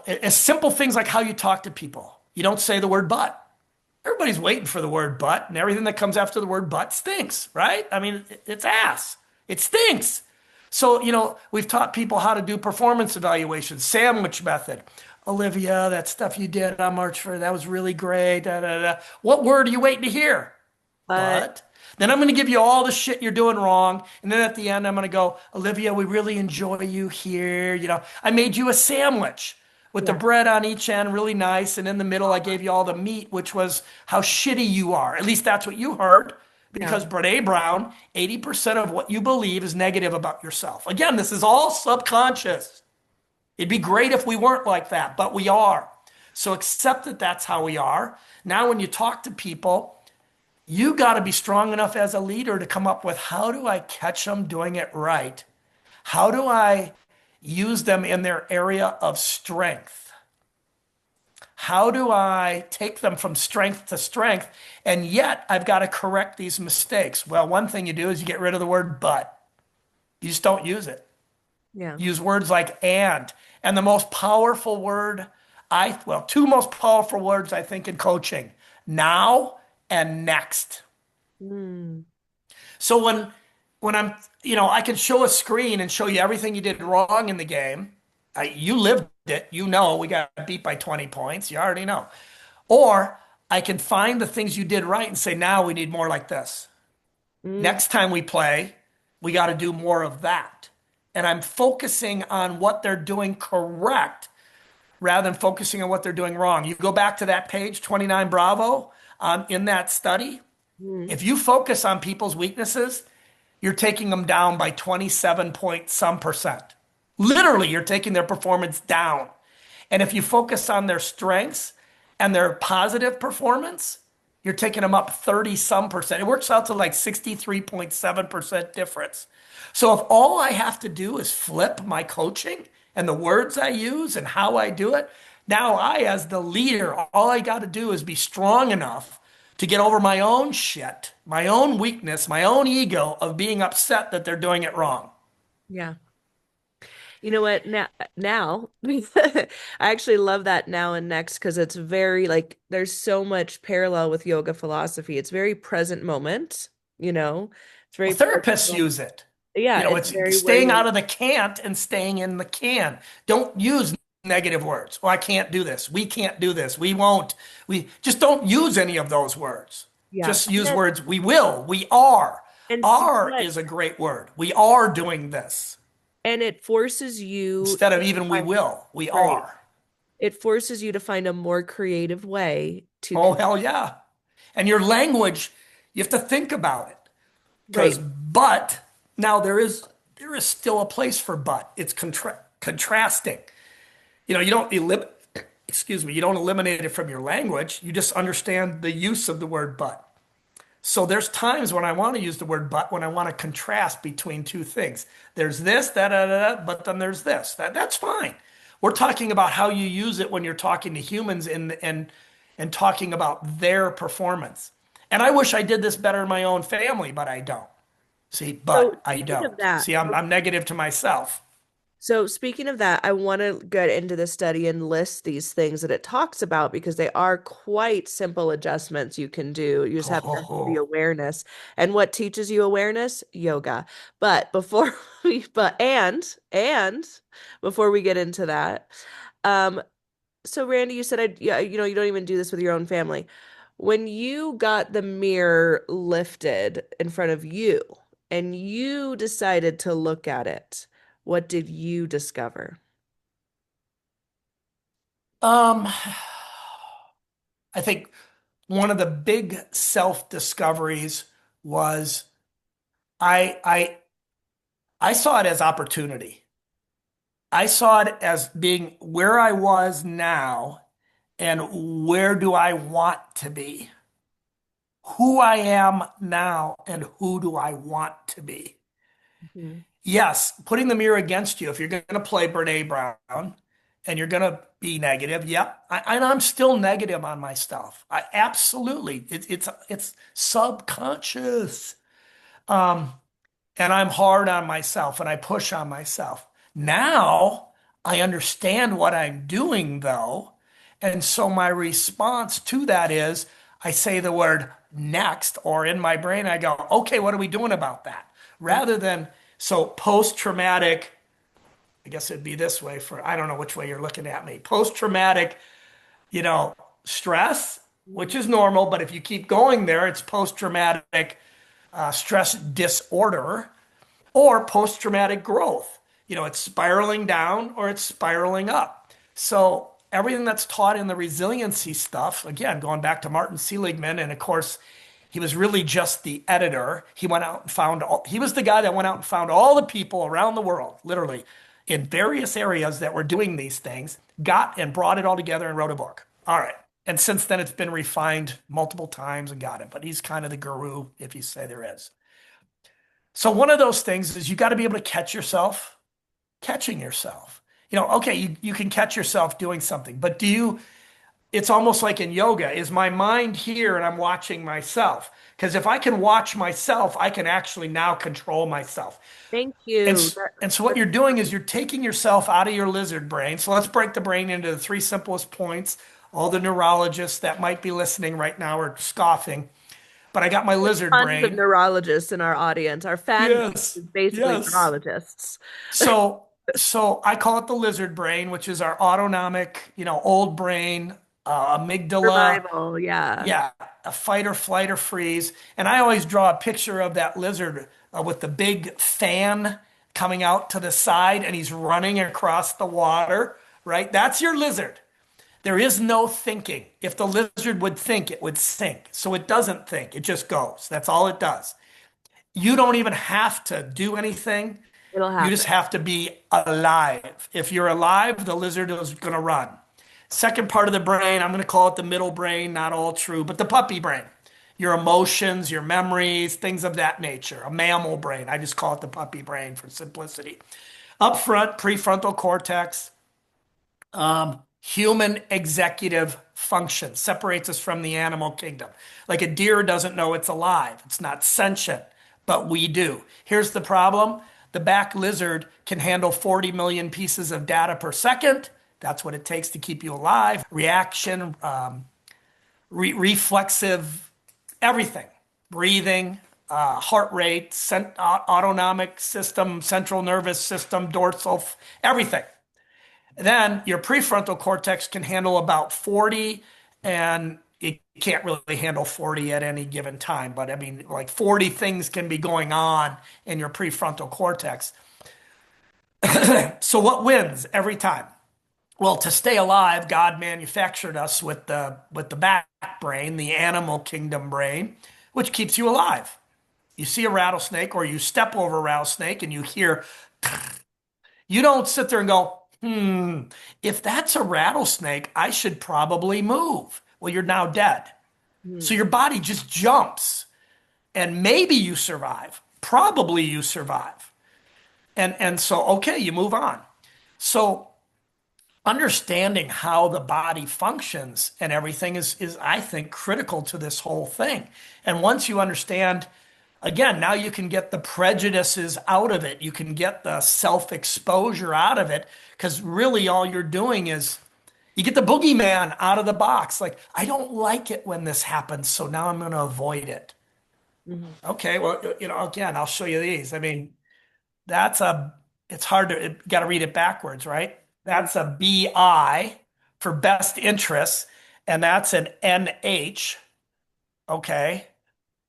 S2: As simple things like how you talk to people. You don't say the word but. Everybody's waiting for the word but, and everything that comes after the word but stinks, right? I mean, it's ass. It stinks. So, we've taught people how to do performance evaluations, sandwich method. Olivia, that stuff you did on March 1st, that was really great. Da, da, da. What word are you waiting to hear?
S1: But
S2: But then I'm going to give you all the shit you're doing wrong. And then at the end, I'm going to go, Olivia, we really enjoy you here. I made you a sandwich with the
S1: yeah.
S2: bread on each end, really nice. And in the middle, I gave you all the meat, which was how shitty you are. At least that's what you heard.
S1: Yeah.
S2: Because Brene Brown, 80% of what you believe is negative about yourself. Again, this is all subconscious. It'd be great if we weren't like that, but we are. So accept that that's how we are. Now, when you talk to people, you got to be strong enough as a leader to come up with how do I catch them doing it right? How do I use them in their area of strength? How do I take them from strength to strength? And yet I've got to correct these mistakes. Well, one thing you do is you get rid of the word but. You just don't use it.
S1: Yeah.
S2: Use words like and. And the most powerful word, two most powerful words I think in coaching, now and next.
S1: Mm.
S2: So when I can show a screen and show you everything you did wrong in the game. You lived it. We got beat by 20 points. You already know. Or I can find the things you did right and say, now we need more like this.
S1: Mm.
S2: Next time we play, we got to do more of that. And I'm focusing on what they're doing correct rather than focusing on what they're doing wrong. You go back to that page, 29 Bravo, in that study.
S1: Mm.
S2: If you focus on people's weaknesses, you're taking them down by 27 point some percent. Literally, you're taking their performance down. And if you focus on their strengths and their positive performance, you're taking them up 30 some percent. It works out to like 63.7% difference. So if all I have to do is flip my coaching and the words I use and how I do it, now I, as the leader, all I got to do is be strong enough to get over my own shit, my own weakness, my own ego of being upset that they're doing it wrong.
S1: Yeah. You know what? Now, I actually love that now and next because it's very like there's so much parallel with yoga philosophy. It's very present moment, you know. It's very
S2: Well,
S1: present
S2: therapists
S1: moment.
S2: use it.
S1: Yeah,
S2: You know,
S1: it's
S2: it's
S1: very where
S2: staying
S1: you're
S2: out of the can't and staying in the can. Don't use negative words. Oh, I can't do this. We can't do this. We won't. We just don't use any of those words.
S1: yeah.
S2: Just use words. We will. We are.
S1: And
S2: Are
S1: what
S2: is a great word. We are doing this
S1: and it forces you
S2: instead
S1: to
S2: of even we
S1: find
S2: will. We
S1: right.
S2: are.
S1: It forces you to find a more creative way to
S2: Oh, hell yeah. And your language, you have to think about it. Because
S1: right.
S2: but now there is still a place for but. It's contrasting. You know, you don't excuse me, you don't eliminate it from your language. You just understand the use of the word but. So there's times when I want to use the word but when I want to contrast between two things. There's this, that, that, that, but then there's this. That's fine. We're talking about how you use it when you're talking to humans and talking about their performance. And I wish I did this better in my own family, but I don't. See,
S1: So
S2: but I
S1: speaking
S2: don't.
S1: of that,
S2: See, I'm negative to myself.
S1: so speaking of that, I want to get into the study and list these things that it talks about because they are quite simple adjustments you can do. You just
S2: Ho,
S1: have
S2: ho,
S1: to have the
S2: ho.
S1: awareness. And what teaches you awareness? Yoga. But before we and before we get into that, um, so Randy, you said yeah, you don't even do this with your own family. When you got the mirror lifted in front of you and you decided to look at it, what did you discover?
S2: Um, I think one of the big self-discoveries was I I I saw it as opportunity. I saw it as being where I was now and where do I want to be? Who I am now and who do I want to be?
S1: Mhm.
S2: Yes, putting the mirror against you. If you're going to play Brene Brown and you're going to be negative, yep, and I'm still negative on myself. I absolutely, it's subconscious. Um, and I'm hard on myself and I push on myself. Now I understand what I'm doing though. And so my response to that is I say the word next, or in my brain, I go, okay, what are we doing about that?
S1: Mhm.
S2: Rather than, so post traumatic, I guess it'd be this way for, I don't know which way you're looking at me. Post traumatic, you know, stress, which is normal, but if you keep going there, it's post traumatic stress disorder or post traumatic growth. You know, it's spiraling down or it's spiraling up. So everything that's taught in the resiliency stuff, again, going back to Martin Seligman, and of course, he was really just the editor. He went out and found he was the guy that went out and found all the people around the world, literally, in various areas that were doing these things, got and brought it all together and wrote a book. All right. And since then, it's been refined multiple times and got it. But he's kind of the guru, if you say there is. So one of those things is you got to be able to catch yourself catching yourself. You know, okay, you can catch yourself doing something, but do you, it's almost like in yoga, is my mind here and I'm watching myself? Because if I can watch myself, I can actually now control myself.
S1: Thank
S2: And,
S1: you.
S2: and so what you're doing is you're taking yourself out of your lizard brain. So let's break the brain into the three simplest points. All the neurologists that might be listening right now are scoffing, but I got my lizard
S1: Tons of
S2: brain.
S1: neurologists in our audience. Our fan base
S2: Yes,
S1: is basically
S2: yes.
S1: neurologists.
S2: So I call it the lizard brain, which is our autonomic, old brain, amygdala.
S1: Survival, yeah.
S2: Yeah, a fight or flight or freeze. And I always draw a picture of that lizard with the big fan coming out to the side and he's running across the water, right? That's your lizard. There is no thinking. If the lizard would think, it would sink. So it doesn't think, it just goes. That's all it does. You don't even have to do anything.
S1: It'll
S2: You just
S1: happen.
S2: have to be alive. If you're alive, the lizard is going to run. Second part of the brain, I'm going to call it the middle brain, not all true, but the puppy brain. Your emotions, your memories, things of that nature. A mammal brain. I just call it the puppy brain for simplicity. Up front, prefrontal cortex. Human executive function separates us from the animal kingdom. Like a deer doesn't know it's alive, it's not sentient, but we do. Here's the problem: the back lizard can handle 40 million pieces of data per second. That's what it takes to keep you alive. Reaction, reflexive, everything, breathing, heart rate, autonomic system, central nervous system, dorsal, everything. Then your prefrontal cortex can handle about 40, and it can't really handle 40 at any given time. But I mean, like 40 things can be going on in your prefrontal cortex. So what wins every time? Well, to stay alive, God manufactured us with the back brain, the animal kingdom brain, which keeps you alive. You see a rattlesnake or you step over a rattlesnake and you hear, you don't sit there and go, if that's a rattlesnake, I should probably move. Well, you're now dead. So
S1: Mm.
S2: your body just jumps and maybe you survive. Probably you survive. And so, okay, you move on. So understanding how the body functions and everything is I think critical to this whole thing. And once you understand, again, now you can get the prejudices out of it. You can get the self-exposure out of it because really all you're doing is you get the boogeyman out of the box. Like, I don't like it when this happens, so now I'm going to avoid it.
S1: Mhm.
S2: Okay, well, again, I'll show you these. I mean, that's a, it's hard to, got to read it backwards, right?
S1: Mm.
S2: That's a BI for best interests, and that's an NH, okay,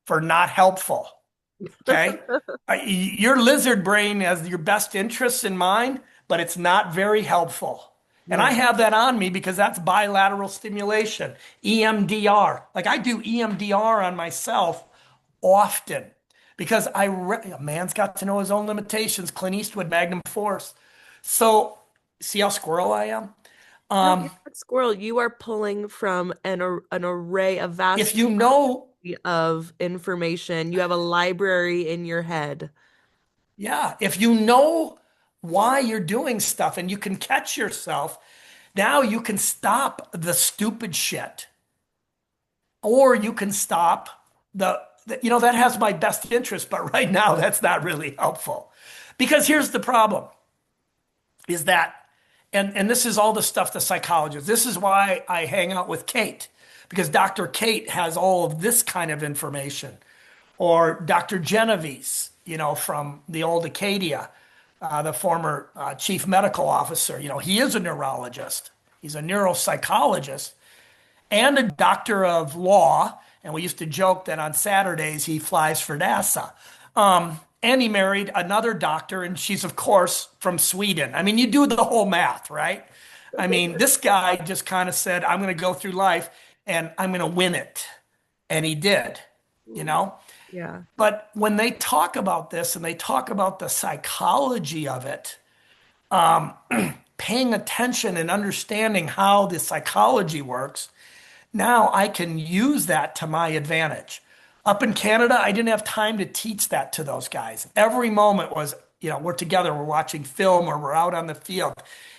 S2: for not helpful, okay? Your lizard brain has your best interests in mind, but it's not very helpful. And I
S1: Yeah.
S2: have that on me because that's bilateral stimulation, EMDR. Like I do EMDR on myself often because a man's got to know his own limitations. Clint Eastwood, Magnum Force. So, see how squirrel I am?
S1: No, you're not squirrel. You are pulling from an array, a
S2: If
S1: vast
S2: you know,
S1: of information. You have a library in your head.
S2: yeah, if you know why you're doing stuff and you can catch yourself, now you can stop the stupid shit. Or you can stop that has my best interest, but right now that's not really helpful. Because here's the problem is that, and this is all the stuff the psychologists, this is why I hang out with Kate, because Dr. Kate has all of this kind of information. Or Dr. Genovese, from the old Acadia, the former chief medical officer, he is a neurologist. He's a neuropsychologist and a doctor of law. And we used to joke that on Saturdays he flies for NASA. And he married another doctor, and she's, of course, from Sweden. I mean, you do the whole math, right? I mean, this guy just kind of said, I'm going to go through life and I'm going to win it. And he did, you know?
S1: Yeah.
S2: But when they talk about this and they talk about the psychology of it, paying attention and understanding how the psychology works, now I can use that to my advantage. Up in Canada, I didn't have time to teach that to those guys. Every moment was, we're together, we're watching film or we're out on the field.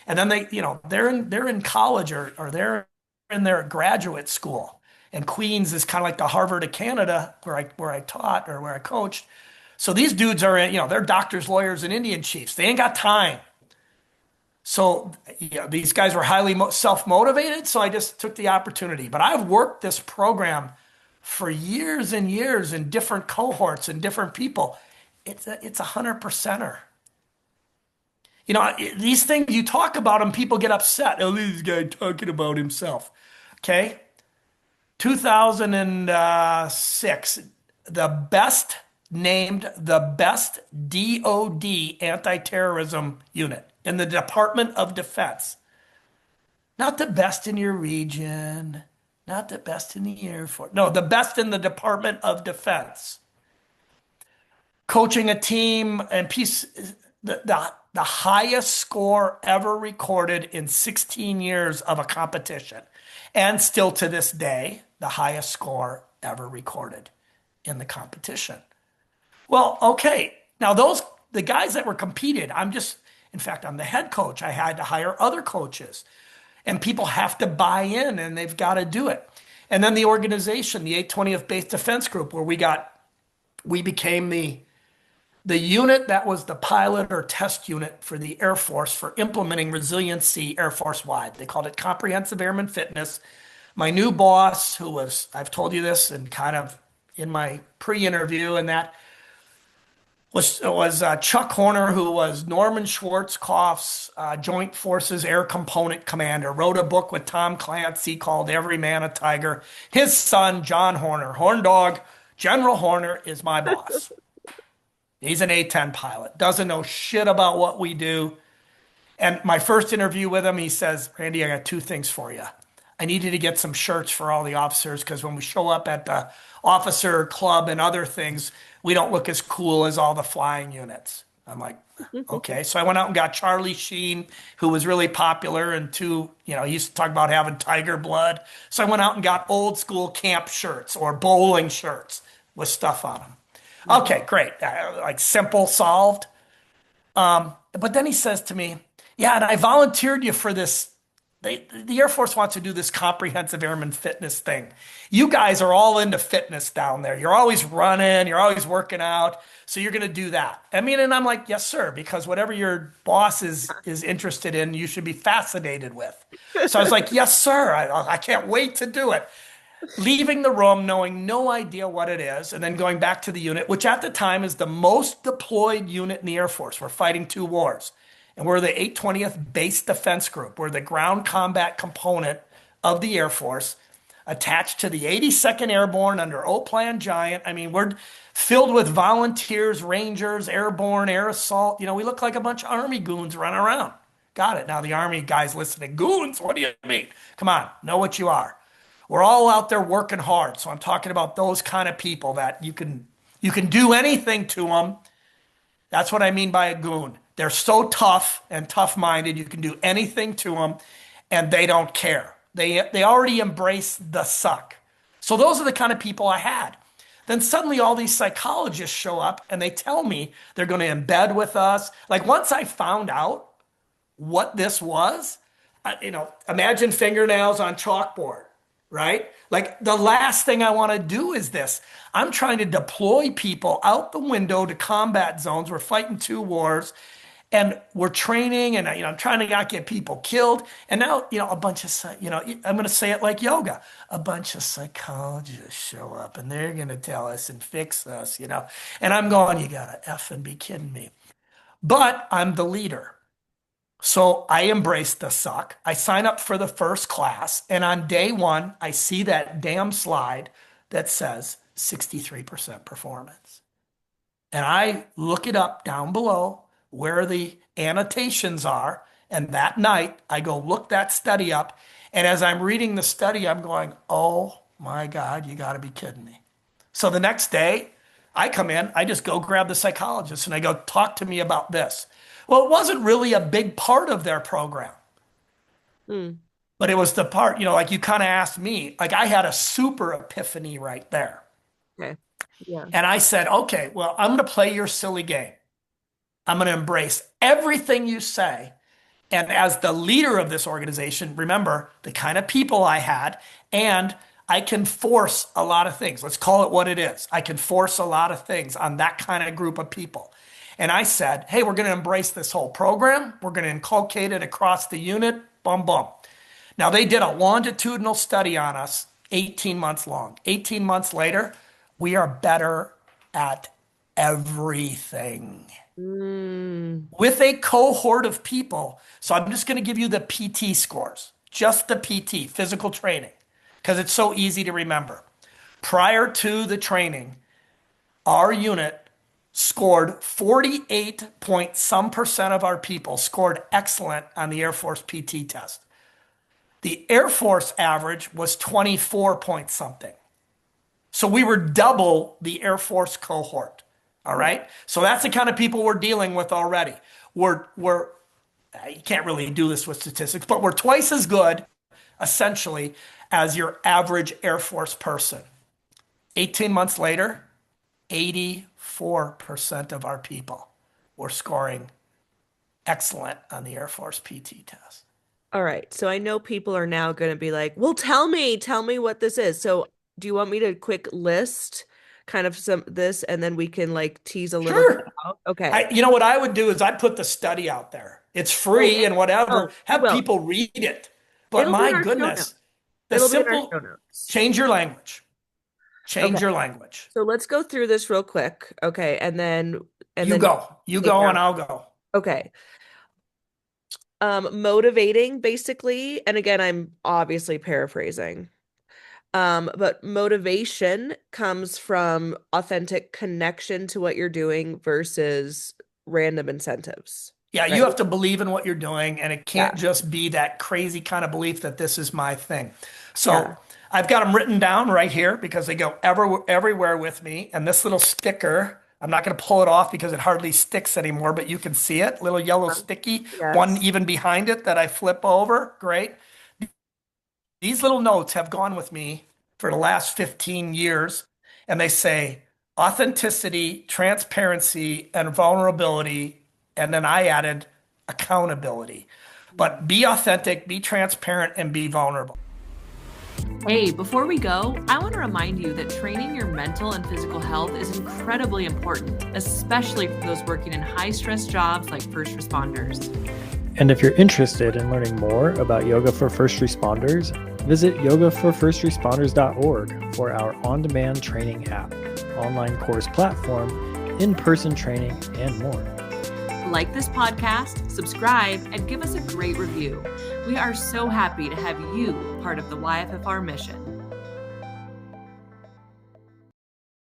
S2: And then they're in college or they're in their graduate school. And Queens is kind of like the Harvard of Canada where I taught or where I coached. So these dudes are in, they're doctors, lawyers, and Indian chiefs. They ain't got time. So these guys were highly self-motivated, so I just took the opportunity. But I've worked this program for years and years in different cohorts and different people. It's 100%er. These things you talk about them, people get upset. Oh, this guy talking about himself. Okay, 2006, the best DOD anti-terrorism unit in the Department of Defense. Not the best in your region, not the best in the Air Force. No, the best in the Department of Defense. Coaching a team and the highest score ever recorded in 16 years of a competition. And still to this day, the highest score ever recorded in the competition. Well, okay. Now the guys that were competed, in fact, I'm the head coach. I had to hire other coaches. And people have to buy in and they've got to do it. And then the organization, the 820th Base Defense Group, where we became the unit that was the pilot or test unit for the Air Force for implementing resiliency Air Force wide. They called it Comprehensive Airman Fitness. My new boss, who was, I've told you this and kind of in my pre-interview, and that was Chuck Horner, who was Norman Schwarzkopf's Joint Forces Air Component Commander, wrote a book with Tom Clancy called Every Man a Tiger. His son, John Horner, Horn Dog, General Horner is my boss. He's an A-10 pilot, doesn't know shit about what we do. And my first interview with him, he says, Randy, I got two things for you. I need you to get some shirts for all the officers because when we show up at the officer club and other things, we don't look as cool as all the flying units. I'm like, okay. So I went out and got Charlie Sheen, who was really popular, and he used to talk about having tiger blood. So I went out and got old school camp shirts or bowling shirts with stuff on them. Okay, great. Like simple, solved. But then he says to me, yeah, and I volunteered you for this. The Air Force wants to do this comprehensive airman fitness thing. You guys are all into fitness down there. You're always running, you're always working out. So you're going to do that. I mean, and I'm like, yes, sir, because whatever your boss is interested in, you should be fascinated with. So I was like, yes, sir. I can't wait to do it. Leaving the room knowing no idea what it is, and then going back to the unit, which at the time is the most deployed unit in the Air Force. We're fighting two wars. And we're the 820th Base Defense Group. We're the ground combat component of the Air Force, attached to the 82nd Airborne under O-Plan Giant. I mean, we're filled with volunteers, Rangers, Airborne, Air Assault. We look like a bunch of Army goons running around. Got it. Now the Army guys listening, goons, what do you mean? Come on, know what you are. We're all out there working hard. So I'm talking about those kind of people that you can do anything to them. That's what I mean by a goon. They're so tough and tough-minded. You can do anything to them, and they don't care. They already embrace the suck. So those are the kind of people I had. Then suddenly all these psychologists show up, and they tell me they're going to embed with us. Like once I found out what this was, imagine fingernails on chalkboard, right? Like the last thing I want to do is this. I'm trying to deploy people out the window to combat zones. We're fighting two wars and we're training and, I'm trying to not get people killed. And now, a bunch of, I'm going to say it like yoga. A bunch of psychologists show up and they're going to tell us and fix us, and I'm going, you got to effing be kidding me. But I'm the leader. So I embrace the suck. I sign up for the first class. And on day one, I see that damn slide that says 63% performance. And I look it up down below where the annotations are. And that night, I go look that study up. And as I'm reading the study, I'm going, oh my God, you got to be kidding me. So the next day, I come in, I just go grab the psychologist and I go, talk to me about this. Well, it wasn't really a big part of their program, but it was the part, like you kind of asked me, like I had a super epiphany right there.
S1: Okay. Yeah.
S2: And I said, okay, well, I'm going to play your silly game. I'm going to embrace everything you say. And as the leader of this organization, remember the kind of people I had, and I can force a lot of things. Let's call it what it is. I can force a lot of things on that kind of group of people. And I said, hey, we're going to embrace this whole program. We're going to inculcate it across the unit. Boom, boom. Now, they did a longitudinal study on us, 18 months long. 18 months later, we are better at everything. With a cohort of people. So I'm just going to give you the PT scores, just the PT, physical training, because it's so easy to remember. Prior to the training, our unit scored 48 point some percent of our people scored excellent on the Air Force PT test. The Air Force average was 24 point something. So we were double the Air Force cohort. All right. So that's the kind of people we're dealing with already. You can't really do this with statistics, but we're twice as good essentially as your average Air Force person. 18 months later, 84% of our people were scoring excellent on the Air Force PT test.
S1: All right. So I know people are now going to be like, well, tell me what this is. So do you want me to quick list kind of some this and then we can like tease a little bit
S2: Sure.
S1: out? Okay.
S2: You know what I would do is I'd put the study out there. It's
S1: Oh,
S2: free and whatever.
S1: we
S2: Have
S1: will.
S2: people read it. But
S1: It'll be in
S2: my
S1: our show notes.
S2: goodness, the
S1: It'll be in our show
S2: simple
S1: notes.
S2: change your language.
S1: Okay.
S2: Change your language.
S1: So let's go through this real quick. Okay. And
S2: You
S1: then
S2: go. You
S1: take
S2: go and
S1: down.
S2: I'll go.
S1: Okay. Motivating basically, and again, I'm obviously paraphrasing. But motivation comes from authentic connection to what you're doing versus random incentives,
S2: Yeah,
S1: right?
S2: you have to believe in what you're doing, and it can't
S1: Yeah.
S2: just be that crazy kind of belief that this is my thing. So
S1: Yeah.
S2: I've got them written down right here because they go everywhere with me. And this little sticker, I'm not going to pull it off because it hardly sticks anymore, but you can see it, little yellow sticky, one
S1: Yes.
S2: even behind it that I flip over. Great. These little notes have gone with me for the last 15 years, and they say authenticity, transparency, and vulnerability. And then I added accountability. But be authentic, be transparent, and be vulnerable.
S3: Hey, before we go, I want to remind you that training your mental and physical health is incredibly important, especially for those working in high stress jobs like first responders.
S4: And if you're interested in learning more about yoga for first responders, visit yogaforfirstresponders.org for our on-demand training app, online course platform, in-person training, and more.
S3: Like this podcast, subscribe, and give us a great review. We are so happy to have you part of the YFFR mission.